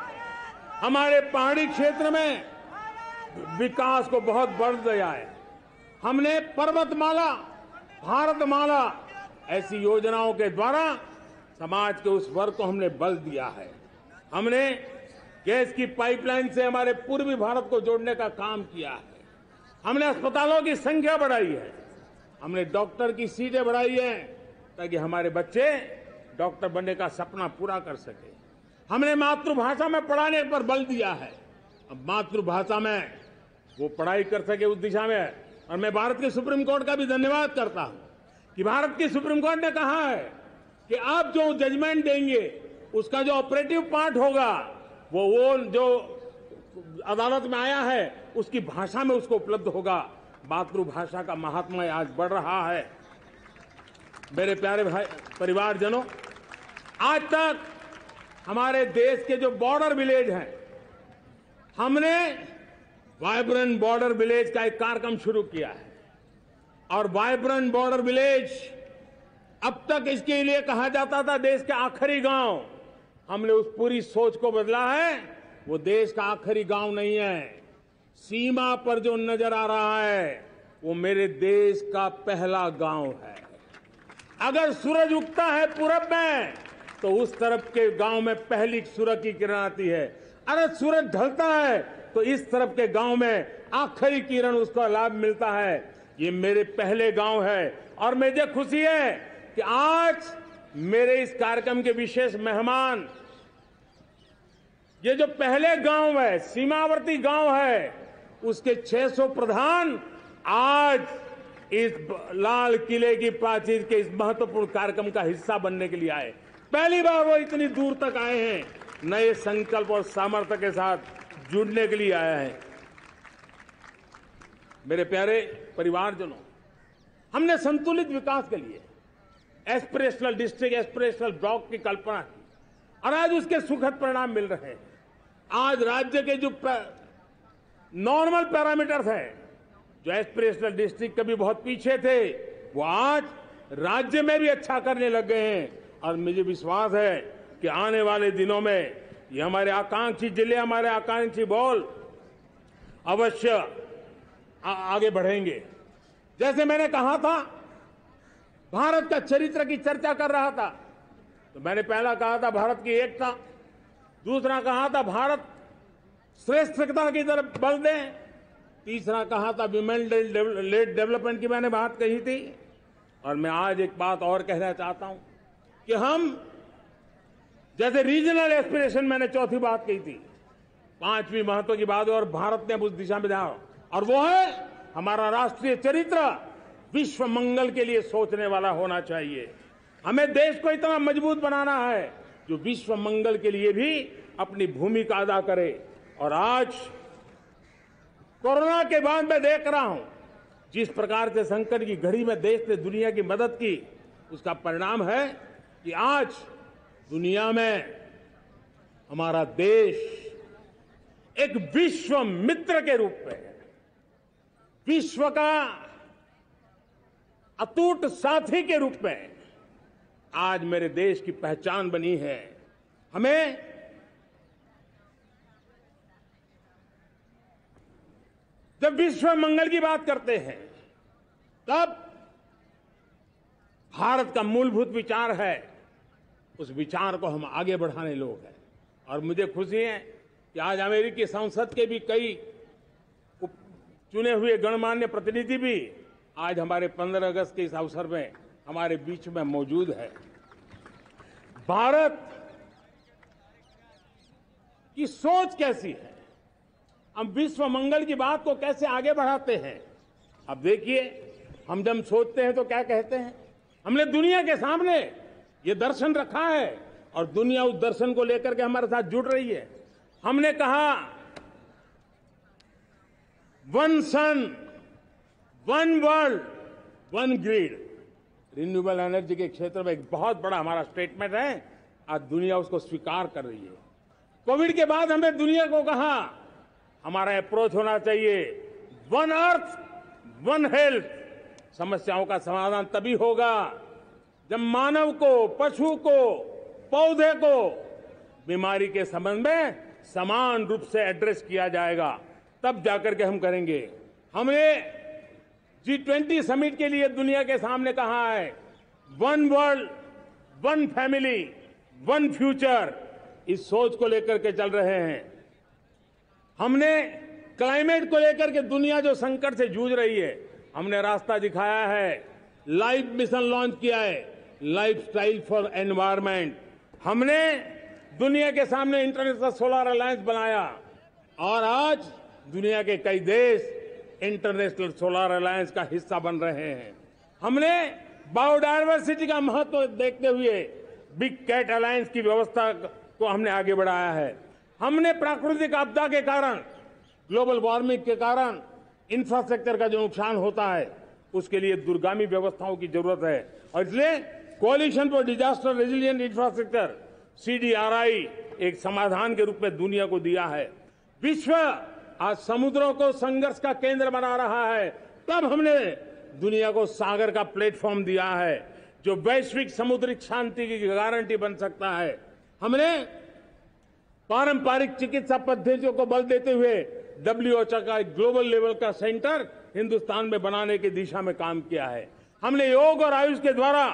हमारे पहाड़ी क्षेत्र में विकास को बहुत बढ़ दिया है। हमने पर्वतमाला, भारतमाला ऐसी योजनाओं के द्वारा समाज के उस वर्ग को हमने बल दिया है। हमने गैस की पाइपलाइन से हमारे पूर्वी भारत को जोड़ने का काम किया है। हमने अस्पतालों की संख्या बढ़ाई है, हमने डॉक्टर की सीटें बढ़ाई है ताकि हमारे बच्चे डॉक्टर बनने का सपना पूरा कर सके। हमने मातृभाषा में पढ़ाने पर बल दिया है, अब मातृभाषा में वो पढ़ाई कर सके उस दिशा में। और मैं भारत के सुप्रीम कोर्ट का भी धन्यवाद करता हूं कि भारत की सुप्रीम कोर्ट ने कहा है कि आप जो जजमेंट देंगे उसका जो ऑपरेटिव पार्ट होगा वो जो अदालत में आया है उसकी भाषा में उसको उपलब्ध होगा। मातृभाषा का महात्म्य आज बढ़ रहा है। मेरे प्यारे भाई परिवारजनों, आज तक हमारे देश के जो बॉर्डर विलेज हैं, हमने वाइब्रेंट बॉर्डर विलेज का एक कार्यक्रम शुरू किया है। और वाइब्रेंट बॉर्डर विलेज, अब तक इसके लिए कहा जाता था देश के आखिरी गांव। हमने उस पूरी सोच को बदला है। वो देश का आखिरी गांव नहीं है, सीमा पर जो नजर आ रहा है वो मेरे देश का पहला गांव है। अगर सूरज उगता है पूरब में तो उस तरफ के गांव में पहली सूरज की किरण आती है। अगर सूरज ढलता है तो इस तरफ के गांव में आखिरी किरण उसका लाभ मिलता है। ये मेरे पहले गांव है और मुझे खुशी है कि आज मेरे इस कार्यक्रम के विशेष मेहमान, ये जो पहले गांव है, सीमावर्ती गांव है, उसके 600 प्रधान आज इस लाल किले की प्राचीर के इस महत्वपूर्ण कार्यक्रम का हिस्सा बनने के लिए आए। पहली बार वो इतनी दूर तक आए हैं, नए संकल्प और सामर्थ्य के साथ जुड़ने के लिए आया है। मेरे प्यारे परिवारजनों, हमने संतुलित विकास के लिए एस्पिरेशनल डिस्ट्रिक्ट, एस्पिरेशनल ब्लॉक की कल्पना की और आज उसके सुखद परिणाम मिल रहे हैं। आज राज्य के जो नॉर्मल पैरामीटर्स हैं, जो एस्पिरेशनल डिस्ट्रिक्ट कभी बहुत पीछे थे, वो आज राज्य में भी अच्छा करने लग गए हैं। और मुझे विश्वास है कि आने वाले दिनों में ये हमारे आकांक्षी जिले, हमारे आकांक्षी बॉल अवश्य आगे बढ़ेंगे। जैसे मैंने कहा था, भारत का चरित्र की चर्चा कर रहा था, तो मैंने पहला कहा था भारत की एकता, दूसरा कहा था भारत श्रेष्ठता की तरफ बल दें, तीसरा कहा था विमेन लेड डेवलपमेंट की मैंने बात कही थी, और मैं आज एक बात और कहना चाहता हूं कि हम जैसे रीजनल एस्पिरेशन, मैंने चौथी बात कही थी, पांचवी महत्व की बात है और भारत ने अब उस दिशा में ध्यान, और वो है हमारा राष्ट्रीय चरित्र विश्व मंगल के लिए सोचने वाला होना चाहिए। हमें देश को इतना मजबूत बनाना है जो विश्व मंगल के लिए भी अपनी भूमिका अदा करे। और आज कोरोना के बाद मैं देख रहा हूं जिस प्रकार से संकट की घड़ी में देश ने दुनिया की मदद की, उसका परिणाम है कि आज दुनिया में हमारा देश एक विश्व मित्र के रूप में, विश्व का अटूट साथी के रूप में आज मेरे देश की पहचान बनी है। हमें जब विश्व मंगल की बात करते हैं तब भारत का मूलभूत विचार है, उस विचार को हम आगे बढ़ाने लोग हैं। और मुझे खुशी है कि आज अमेरिकी संसद के भी कई चुने हुए गणमान्य प्रतिनिधि भी आज हमारे 15 अगस्त के इस अवसर में हमारे बीच में मौजूद है। भारत की सोच कैसी है, हम विश्व मंगल की बात को कैसे आगे बढ़ाते हैं। अब देखिए, हम जब सोचते हैं तो क्या कहते हैं, हमने दुनिया के सामने ये दर्शन रखा है और दुनिया उस दर्शन को लेकर के हमारे साथ जुड़ रही है। हमने कहा one sun, one world, one grid. Renewable energy के क्षेत्र में एक बहुत बड़ा हमारा स्टेटमेंट है, आज दुनिया उसको स्वीकार कर रही है। कोविड के बाद हमने दुनिया को कहा हमारा अप्रोच होना चाहिए वन अर्थ, वन हेल्थ। समस्याओं का समाधान तभी होगा जब मानव को, पशु को, पौधे को बीमारी के संबंध में समान रूप से एड्रेस किया जाएगा, तब जाकर के हम करेंगे। हमने G20 समिट के लिए दुनिया के सामने कहा है one world, one family, one future. इस सोच को लेकर के चल रहे हैं। हमने क्लाइमेट को लेकर के दुनिया जो संकट से जूझ रही है, हमने रास्ता दिखाया है, लाइफ मिशन लॉन्च किया है, लाइफस्टाइल फॉर एनवायरमेंट। हमने दुनिया के सामने इंटरनेशनल सोलर अलायंस बनाया और आज दुनिया के कई देश इंटरनेशनल सोलर अलायंस का हिस्सा बन रहे हैं। हमने बायोडायवर्सिटी का महत्व देखते हुए बिग कैट अलायंस की व्यवस्था को हमने आगे बढ़ाया है। हमने प्राकृतिक आपदा के कारण, ग्लोबल वार्मिंग के कारण इंफ्रास्ट्रक्चर का जो नुकसान होता है, उसके लिए दूरगामी व्यवस्थाओं की जरूरत है और इसलिए coalition for disaster resilient infrastructure, CDRI, एक समाधान के रूप में दुनिया को दिया है। विश्व आज समुद्रों को संघर्ष का केंद्र बना रहा है, तब हमने दुनिया को सागर का प्लेटफॉर्म दिया है जो वैश्विक समुद्रिक शांति की गारंटी बन सकता है। हमने पारंपरिक चिकित्सा पद्धतियों को बल देते हुए WHO का ग्लोबल लेवल का सेंटर हिंदुस्तान में बनाने की दिशा में काम किया है। हमने योग और आयुष के द्वारा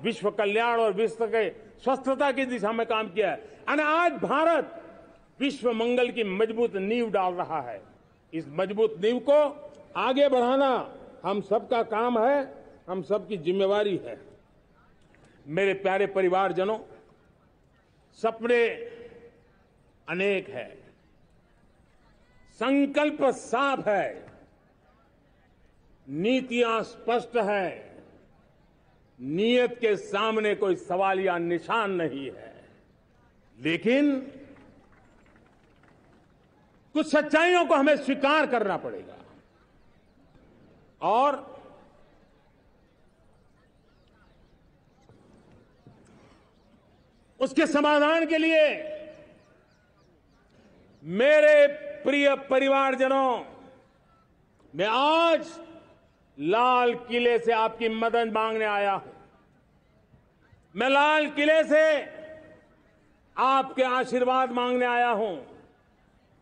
विश्व कल्याण और विश्व के स्वस्थता की दिशा में काम किया है। और आज भारत विश्व मंगल की मजबूत नींव डाल रहा है। इस मजबूत नींव को आगे बढ़ाना हम सबका काम है, हम सबकी जिम्मेवारी है। मेरे प्यारे परिवारजनों, सपने अनेक है, संकल्प साफ है, नीतियां स्पष्ट है, नीयत के सामने कोई सवाल या निशान नहीं है। लेकिन कुछ सच्चाइयों को हमें स्वीकार करना पड़ेगा और उसके समाधान के लिए मेरे प्रिय परिवारजनों, मैं आज लाल किले से आपकी मदद मांगने आया हूं। मैं लाल किले से आपके आशीर्वाद मांगने आया हूं,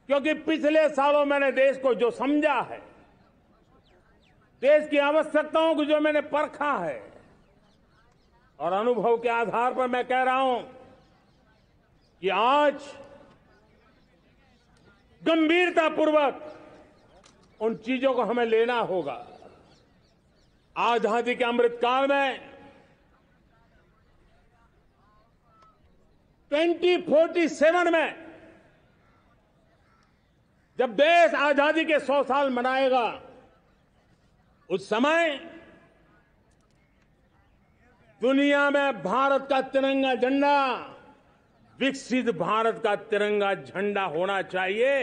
क्योंकि पिछले सालों मैंने देश को जो समझा है, देश की आवश्यकताओं को जो मैंने परखा है, और अनुभव के आधार पर मैं कह रहा हूं कि आज गंभीरतापूर्वक उन चीजों को हमें लेना होगा। आजादी के अमृत काल में 2047 में जब देश आजादी के 100 साल मनाएगा, उस समय दुनिया में भारत का तिरंगा झंडा विकसित भारत का तिरंगा झंडा होना चाहिए।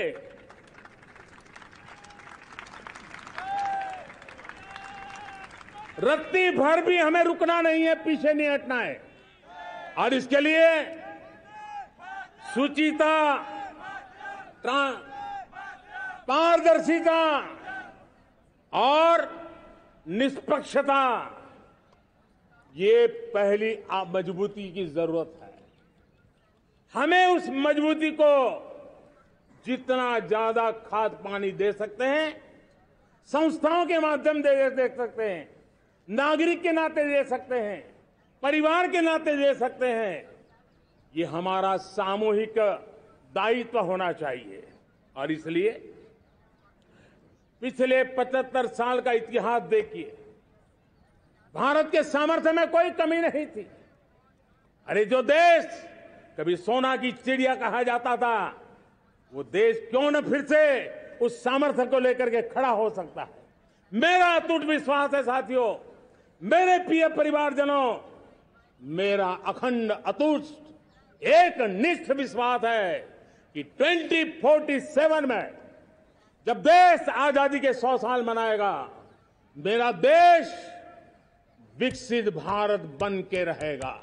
रत्ती भर भी हमें रुकना नहीं है, पीछे नहीं हटना है। और इसके लिए शुचिता, पारदर्शिता और निष्पक्षता, ये पहली मजबूती की जरूरत है। हमें उस मजबूती को जितना ज्यादा खाद पानी दे सकते हैं, संस्थाओं के माध्यम से दे सकते हैं, नागरिक के नाते दे सकते हैं, परिवार के नाते दे सकते हैं, ये हमारा सामूहिक दायित्व होना चाहिए। और इसलिए पिछले 75 साल का इतिहास देखिए, भारत के सामर्थ्य में कोई कमी नहीं थी। अरे जो देश कभी सोना की चिड़िया कहा जाता था, वो देश क्यों न फिर से उस सामर्थ्य को लेकर के खड़ा हो सकता है। मेरा अटूट विश्वास है साथियों, मेरे प्रिय परिवारजनों, मेरा अखंड अटूट एक निष्ठ विश्वास है कि 2047 में जब देश आजादी के 100 साल मनाएगा, मेरा देश विकसित भारत बन के रहेगा।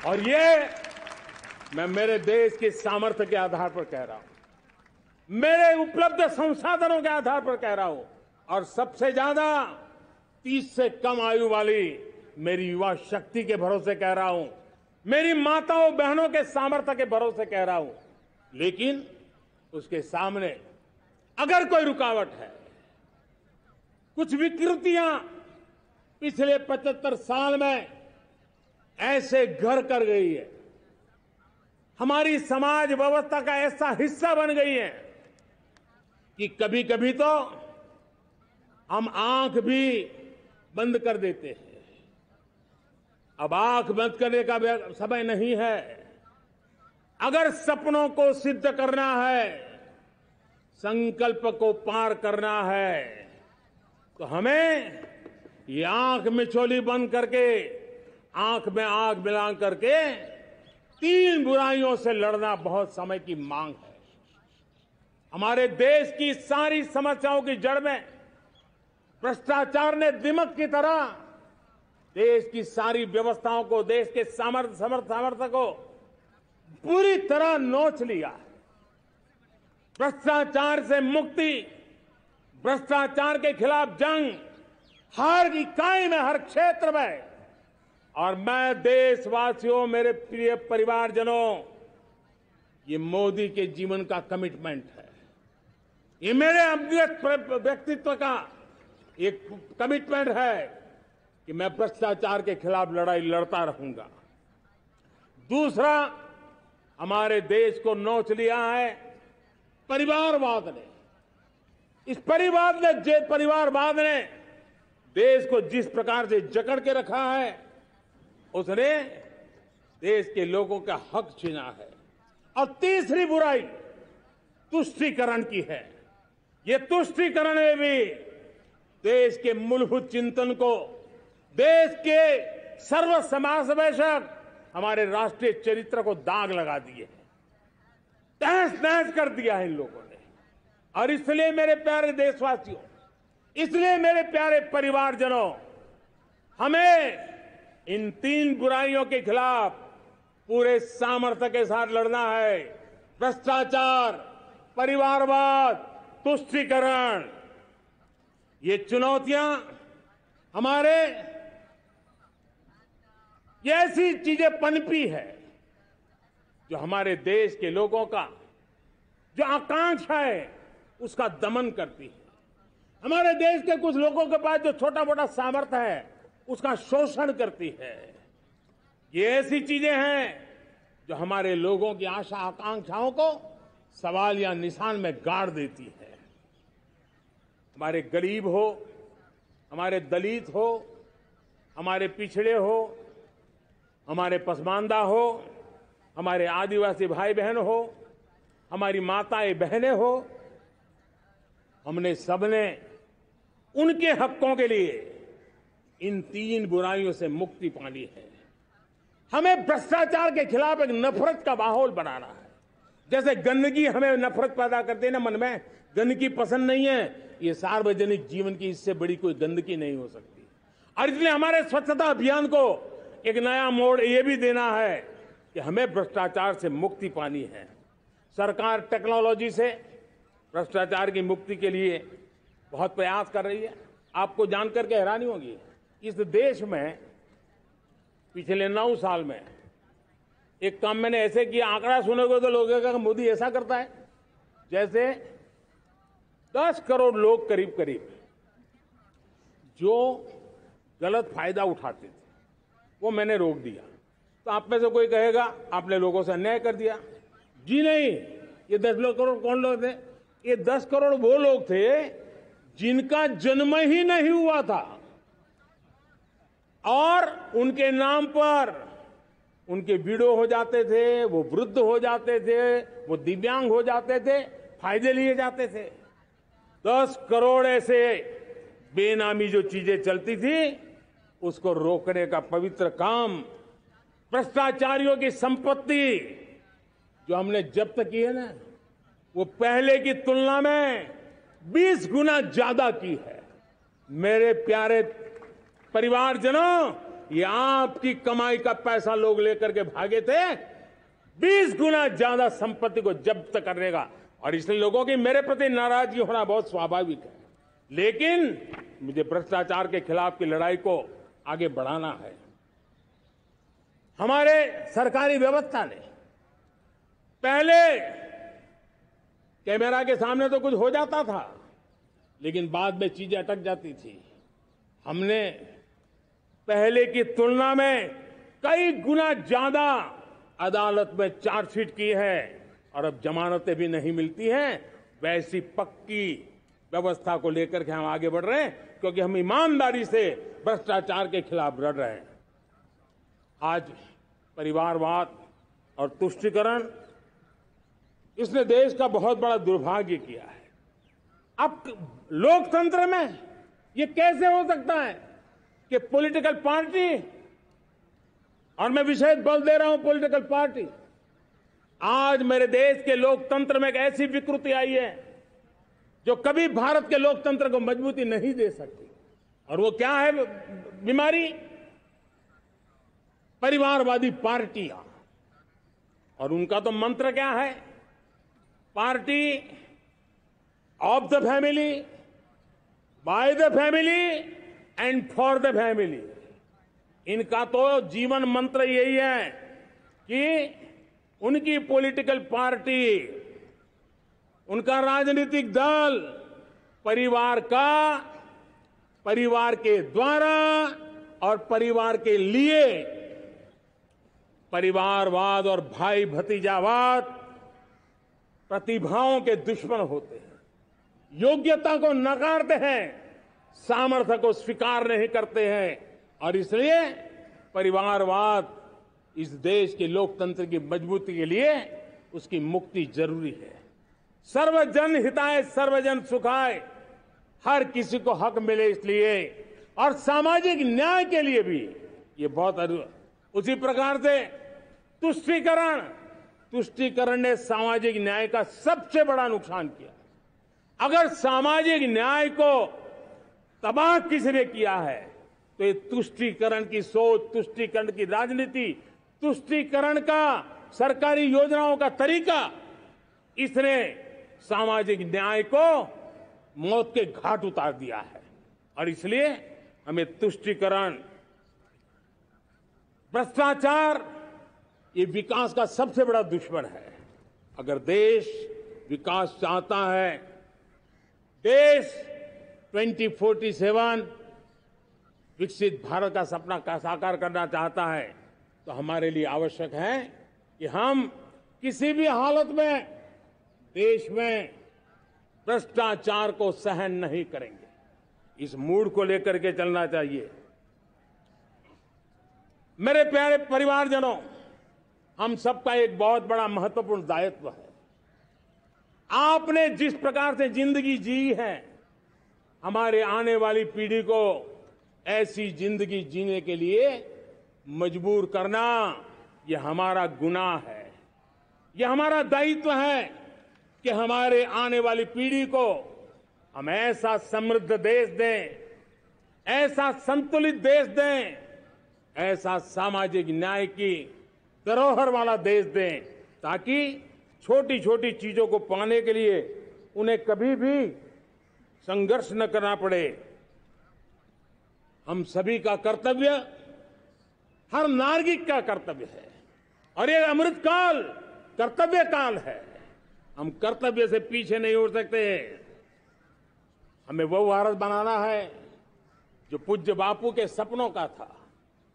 और ये मैं मेरे देश के सामर्थ्य के आधार पर कह रहा हूं, मेरे उपलब्ध संसाधनों के आधार पर कह रहा हूं, और सबसे ज्यादा 30 से कम आयु वाली मेरी युवा शक्ति के भरोसे कह रहा हूं, मेरी माताओं बहनों के सामर्थ्य के भरोसे कह रहा हूं। लेकिन उसके सामने अगर कोई रुकावट है, कुछ विकृतियां पिछले 75 साल में ऐसे घर कर गई है, हमारी समाज व्यवस्था का ऐसा हिस्सा बन गई है कि कभी कभी तो हम आंख भी बंद कर देते हैं। अब आंख बंद करने का समय नहीं है। अगर सपनों को सिद्ध करना है, संकल्प को पार करना है, तो हमें ये आंख मिचौली बंद करके, आंख में आंख मिला करके 3 बुराइयों से लड़ना बहुत समय की मांग है। हमारे देश की सारी समस्याओं की जड़ में भ्रष्टाचार ने दिमक की तरह देश की सारी व्यवस्थाओं को, देश के सामर्थ्य को पूरी तरह नोच लिया। भ्रष्टाचार से मुक्ति, भ्रष्टाचार के खिलाफ जंग हर इकाई में, हर क्षेत्र में। और मैं देशवासियों, मेरे प्रिय परिवारजनों, ये मोदी के जीवन का कमिटमेंट है। ये मेरे अपने व्यक्तित्व का एक कमिटमेंट है कि मैं भ्रष्टाचार के खिलाफ लड़ाई लड़ता रहूंगा। दूसरा, हमारे देश को नोच लिया है परिवारवाद ने। इस परिवारवाद ने देश को जिस प्रकार से जकड़ के रखा है, उसने देश के लोगों का हक छीना है। और तीसरी बुराई तुष्टीकरण की है। ये तुष्टीकरण में भी देश के मूलभूत चिंतन को, देश के सर्व समावेशक हमारे राष्ट्रीय चरित्र को दाग लगा दिए हैं, तहस नहस कर दिया है इन लोगों ने। और इसलिए मेरे प्यारे देशवासियों, इसलिए मेरे प्यारे परिवारजनों, हमें इन 3 बुराइयों के खिलाफ पूरे सामर्थ्य के साथ लड़ना है। भ्रष्टाचार, परिवारवाद, तुष्टीकरण, ये चुनौतियां हमारे, ये ऐसी चीजें पनपी है जो हमारे देश के लोगों का जो आकांक्षा है उसका दमन करती है। हमारे देश के कुछ लोगों के पास जो छोटा मोटा सामर्थ्य है उसका शोषण करती है। ये ऐसी चीजें हैं जो हमारे लोगों की आशा आकांक्षाओं को सवाल या निशान में गाड़ देती है। हमारे गरीब हो, हमारे दलित हो, हमारे पिछड़े हो, हमारे पसमानदा हो, हमारे आदिवासी भाई बहन हो, हमारी माताएं बहनें हो, हमने सबने उनके हकों के लिए इन 3 बुराइयों से मुक्ति पानी है। हमें भ्रष्टाचार के खिलाफ एक नफरत का माहौल बनाना है। जैसे गंदगी हमें नफरत पैदा करती है ना मन में, गंदगी पसंद नहीं है, ये सार्वजनिक जीवन की इससे बड़ी कोई गंदगी नहीं हो सकती। और इसलिए हमारे स्वच्छता अभियान को एक नया मोड़ ये भी देना है कि हमें भ्रष्टाचार से मुक्ति पानी है। सरकार टेक्नोलॉजी से भ्रष्टाचार की मुक्ति के लिए बहुत प्रयास कर रही है। आपको जानकर के हैरानी होगी, इस देश में पिछले 9 साल में एक काम मैंने ऐसे किया, आंकड़ा सुनोगे तो लोग कहेंगे मोदी ऐसा करता है, जैसे 10 करोड़ लोग करीब करीब जो गलत फायदा उठाते थे वो मैंने रोक दिया। तो आप में से कोई कहेगा आपने लोगों से अन्याय कर दिया। जी नहीं, ये 10 करोड़ कौन लोग थे? ये 10 करोड़ वो लोग थे जिनका जन्म ही नहीं हुआ था और उनके नाम पर उनके विडो हो जाते थे, वो वृद्ध हो जाते थे, वो दिव्यांग हो जाते थे, फायदे लिए जाते थे। 10 करोड़ ऐसे बेनामी जो चीजें चलती थी उसको रोकने का पवित्र काम, भ्रष्टाचारियों की संपत्ति जो हमने जब्त की है ना, वो पहले की तुलना में 20 गुना ज्यादा की है। मेरे प्यारे परिवारजनों, ये आपकी कमाई का पैसा लोग लेकर के भागे थे, 20 गुना ज्यादा संपत्ति को जब्त करने का। और इसलिए लोगों की मेरे प्रति नाराजगी होना बहुत स्वाभाविक है, लेकिन मुझे भ्रष्टाचार के खिलाफ की लड़ाई को आगे बढ़ाना है। हमारे सरकारी व्यवस्था ने पहले कैमरा के सामने तो कुछ हो जाता था, लेकिन बाद में चीजें अटक जाती थी। हमने पहले की तुलना में कई गुना ज्यादा अदालत में चार्जशीट की है और अब जमानतें भी नहीं मिलती हैं। वैसी पक्की व्यवस्था को लेकर के हम आगे बढ़ रहे हैं, क्योंकि हम ईमानदारी से भ्रष्टाचार के खिलाफ लड़ रहे हैं। आज परिवारवाद और तुष्टीकरण, इसने देश का बहुत बड़ा दुर्भाग्य किया है। अब लोकतंत्र में ये कैसे हो सकता है कि पॉलिटिकल पार्टी, और मैं विशेष बल दे रहा हूं पॉलिटिकल पार्टी, आज मेरे देश के लोकतंत्र में एक ऐसी विकृति आई है जो कभी भारत के लोकतंत्र को मजबूती नहीं दे सकती। और वो क्या है बीमारी? परिवारवादी पार्टियां। और उनका तो मंत्र क्या है? Party of the family, by the family and for the family. इनका तो जीवन मंत्र यही है कि उनकी पॉलिटिकल पार्टी, उनका राजनीतिक दल परिवार का, परिवार के द्वारा और परिवार के लिए, परिवारवाद और भाई भतीजावाद प्रतिभाओं के दुश्मन होते हैं, योग्यता को नकारते हैं, सामर्थ्य को स्वीकार नहीं करते हैं। और इसलिए परिवारवाद इस देश के लोकतंत्र की मजबूती के लिए उसकी मुक्ति जरूरी है। सर्वजन हिताय सर्वजन सुखाय, हर किसी को हक मिले इसलिए, और सामाजिक न्याय के लिए भी ये बहुत। उसी प्रकार से तुष्टीकरण ने सामाजिक न्याय का सबसे बड़ा नुकसान किया। अगर सामाजिक न्याय को तबाह किसने किया है तो ये तुष्टीकरण की सोच, तुष्टीकरण की राजनीति, तुष्टीकरण का सरकारी योजनाओं का तरीका, इसने सामाजिक न्याय को मौत के घाट उतार दिया है। और इसलिए हमें तुष्टीकरण, भ्रष्टाचार, ये विकास का सबसे बड़ा दुश्मन है। अगर देश विकास चाहता है, देश 2047 विकसित भारत का सपना का साकार करना चाहता है, तो हमारे लिए आवश्यक है कि हम किसी भी हालत में देश में भ्रष्टाचार को सहन नहीं करेंगे। इस मूड को लेकर के चलना चाहिए। मेरे प्यारे परिवारजनों, हम सबका एक बहुत बड़ा महत्वपूर्ण दायित्व है। आपने जिस प्रकार से जिंदगी जी है, हमारे आने वाली पीढ़ी को ऐसी जिंदगी जीने के लिए मजबूर करना, यह हमारा गुनाह है। यह हमारा दायित्व है कि हमारे आने वाली पीढ़ी को हम ऐसा समृद्ध देश दें, ऐसा संतुलित देश दें, ऐसा सामाजिक न्याय की धरोहर वाला देश दें, ताकि छोटी छोटी चीजों को पाने के लिए उन्हें कभी भी संघर्ष न करना पड़े। हम सभी का कर्तव्य, हर नागरिक का कर्तव्य है, और ये अमृत काल कर्तव्य काल है। हम कर्तव्य से पीछे नहीं उठ सकते। हमें वो भारत बनाना है जो पूज्य बापू के सपनों का था।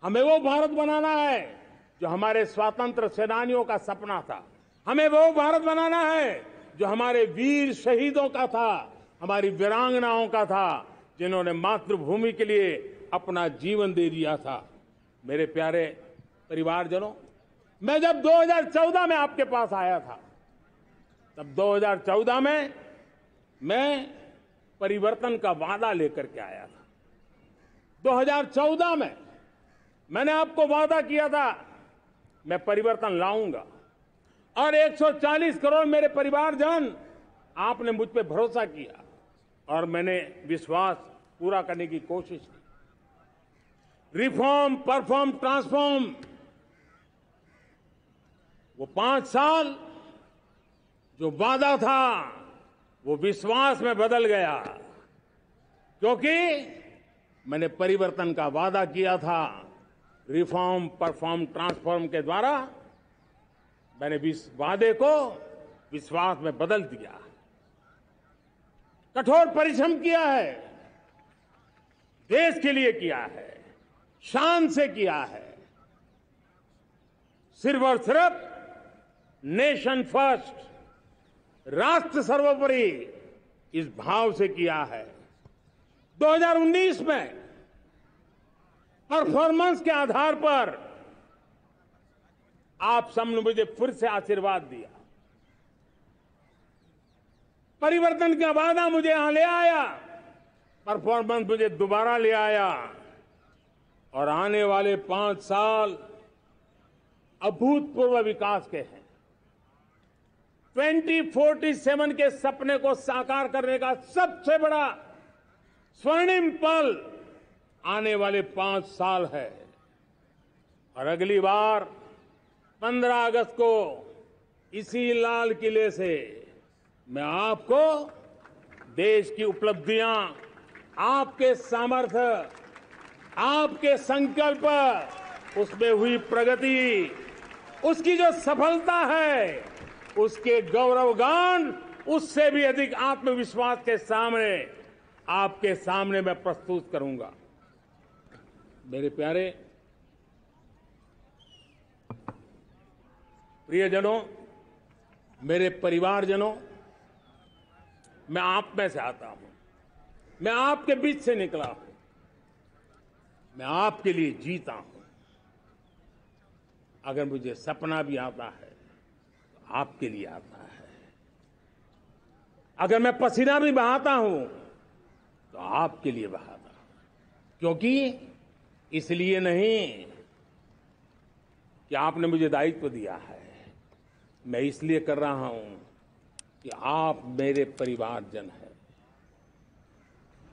हमें वो भारत बनाना है जो हमारे स्वतंत्र सेनानियों का सपना था। हमें वो भारत बनाना है जो हमारे वीर शहीदों का था, हमारी वीरांगनाओं का था, जिन्होंने मातृभूमि के लिए अपना जीवन दे दिया था। मेरे प्यारे परिवारजनों, मैं जब 2014 में आपके पास आया था, तब 2014 में मैं परिवर्तन का वादा लेकर के आया था। 2014 में मैंने आपको वादा किया था, मैं परिवर्तन लाऊंगा, और 140 करोड़ मेरे परिवारजन, आपने मुझ पे भरोसा किया और मैंने विश्वास पूरा करने की कोशिश की। रिफॉर्म, परफॉर्म, ट्रांसफॉर्म, वो 5 साल जो वादा था वो विश्वास में बदल गया, क्योंकि मैंने परिवर्तन का वादा किया था। रिफॉर्म, परफॉर्म, ट्रांसफॉर्म के द्वारा मैंने इस वादे को विश्वास में बदल दिया। कठोर परिश्रम किया है, देश के लिए किया है, शान से किया है, सिर्फ और सिर्फ नेशन फर्स्ट, राष्ट्र सर्वोपरि, इस भाव से किया है। 2019 में परफॉर्मेंस के आधार पर आप सबने मुझे फिर से आशीर्वाद दिया। परिवर्तन का वादा मुझे यहां ले आया, परफॉर्मेंस मुझे दोबारा ले आया, और आने वाले 5 साल अभूतपूर्व विकास के हैं। 2047 के सपने को साकार करने का सबसे बड़ा स्वर्णिम पल आने वाले 5 साल है। और अगली बार 15 अगस्त को इसी लाल किले से मैं आपको देश की उपलब्धियां, आपके सामर्थ्य, आपके संकल्प, उसमें हुई प्रगति, उसकी जो सफलता है, उसके गौरवगान, उससे भी अधिक आत्मविश्वास के सामने, आपके सामने मैं प्रस्तुत करूंगा। मेरे प्यारे प्रियजनों, मेरे परिवारजनों, मैं आप में से आता हूं, मैं आपके बीच से निकला हूं, मैं आपके लिए जीता हूं। अगर मुझे सपना भी आता है तो आपके लिए आता है। अगर मैं पसीना भी बहाता हूं तो आपके लिए बहाता हूं, क्योंकि इसलिए नहीं कि आपने मुझे दायित्व दिया है, मैं इसलिए कर रहा हूं कि आप मेरे परिवारजन हैं,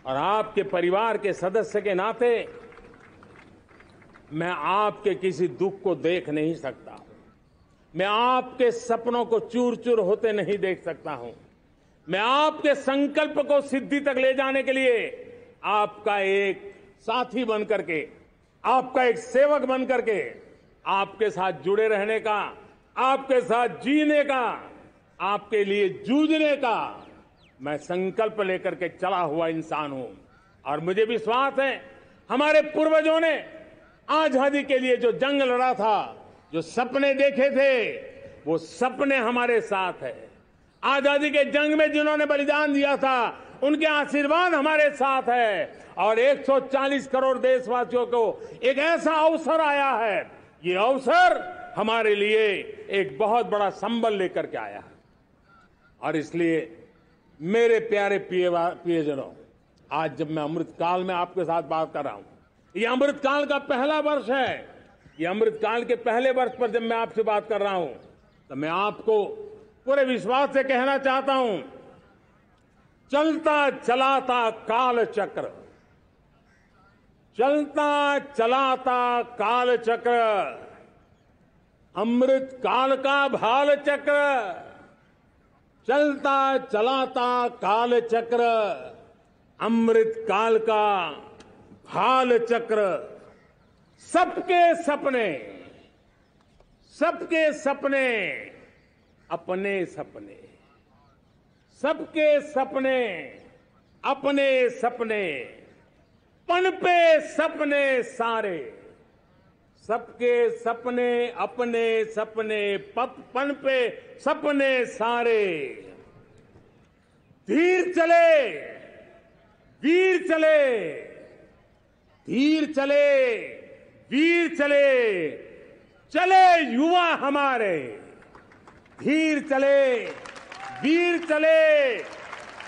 और आपके परिवार के सदस्य के नाते मैं आपके किसी दुख को देख नहीं सकता हूं, मैं आपके सपनों को चूर चूर होते नहीं देख सकता हूं, मैं आपके संकल्प को सिद्धि तक ले जाने के लिए आपका एक साथी बन करके, आपका एक सेवक बन करके, आपके साथ जुड़े रहने का, आपके साथ जीने का, आपके लिए जूझने का मैं संकल्प लेकर के चला हुआ इंसान हूं। और मुझे विश्वास है, हमारे पूर्वजों ने आजादी के लिए जो जंग लड़ा था, जो सपने देखे थे, वो सपने हमारे साथ है। आजादी के जंग में जिन्होंने बलिदान दिया था, उनके आशीर्वाद हमारे साथ है और 140 करोड़ देशवासियों को एक ऐसा अवसर आया है। ये अवसर हमारे लिए एक बहुत बड़ा संबल लेकर के आया है और इसलिए मेरे प्यारे प्रियजनों, आज जब मैं अमृतकाल में आपके साथ बात कर रहा हूं, ये अमृतकाल का पहला वर्ष है। ये अमृतकाल के पहले वर्ष पर जब मैं आपसे बात कर रहा हूं तो मैं आपको पूरे विश्वास से कहना चाहता हूं, चलता चलाता काल चक्र, चलता चलाता काल चक्र, अमृत काल का भाल चक्र, चलता चलाता काल चक्र, अमृत काल का भाल चक्र, सबके सपने, सबके सपने अपने सपने, सबके सपने अपने सपने, पनपे सपने सारे, सबके सपने अपने सपने, पनपे सपने सारे, धीर चले वीर चले, धीर चले वीर चले, चले युवा हमारे, धीर चले वीर चले,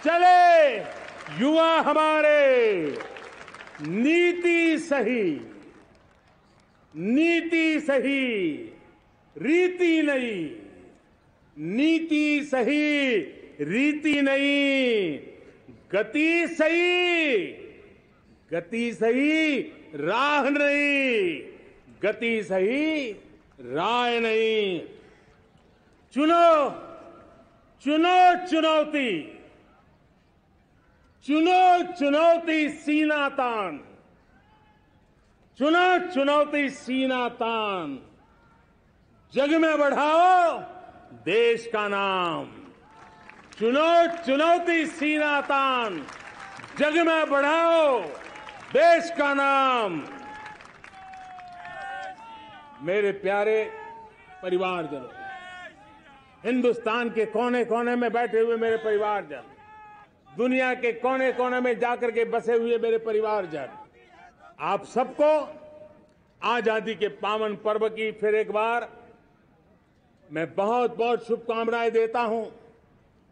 चले युवा हमारे, नीति सही, नीति सही, रीति नहीं, नीति सही, रीति नहीं, गति सही, गति सही, राह नहीं, गति सही, राह नहीं। चुनो चुनो चुनौती, चुनो चुनौती सीना तान, चुनो चुनौती सीना तान, जग में बढ़ाओ देश का नाम, चुनो चुनौती सीना तान, जग में बढ़ाओ देश का नाम। मेरे प्यारे परिवारजनों, हिंदुस्तान के कोने कोने में बैठे हुए मेरे परिवारजन, दुनिया के कोने कोने में जाकर के बसे हुए मेरे परिवारजन, आप सबको आजादी के पावन पर्व की फिर एक बार मैं बहुत बहुत शुभकामनाएं देता हूं।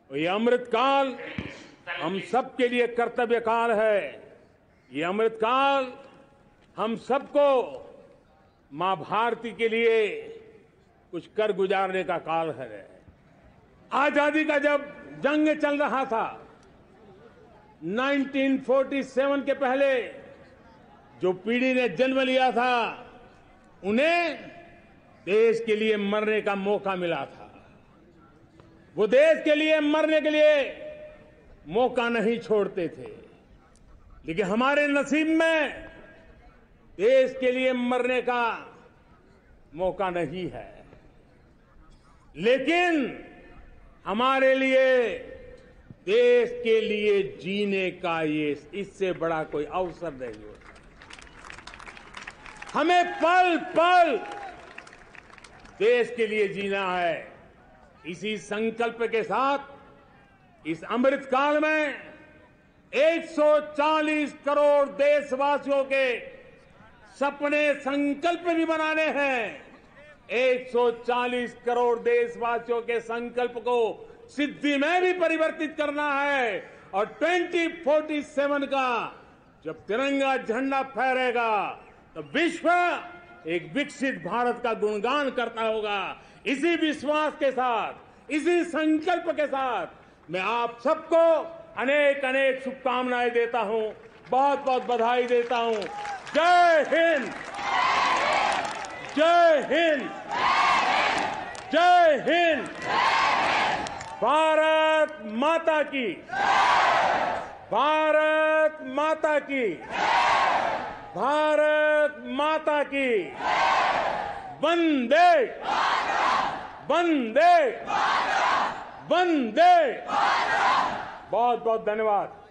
ये अमृतकाल हम सबके लिए कर्तव्य काल है। ये अमृतकाल हम सबको मां भारती के लिए कुछ कर गुजारने का काल है। आजादी का जब जंग चल रहा था 1947 के पहले जो पीढ़ी ने जन्म लिया था, उन्हें देश के लिए मरने का मौका मिला था। वो देश के लिए मरने के लिए मौका नहीं छोड़ते थे, लेकिन हमारे नसीब में देश के लिए मरने का मौका नहीं है। लेकिन हमारे लिए देश के लिए जीने का ये इससे बड़ा कोई अवसर नहीं होता। हमें पल पल देश के लिए जीना है। इसी संकल्प के साथ इस अमृतकाल में 140 करोड़ देशवासियों के सपने संकल्प भी बनाने हैं। 140 करोड़ देशवासियों के संकल्प को सिद्धि में भी परिवर्तित करना है और 2047 का जब तिरंगा झंडा फहरेगा तो विश्व एक विकसित भारत का गुणगान करता होगा। इसी विश्वास के साथ, इसी संकल्प के साथ मैं आप सबको अनेक अनेक शुभकामनाएं देता हूं, बहुत बहुत बधाई देता हूं। जय हिंद, जय हिंद, जय हिंद। भारत माता की, भारत माता की, भारत माता की। वंदे वंदे वंदे। बहुत बहुत धन्यवाद।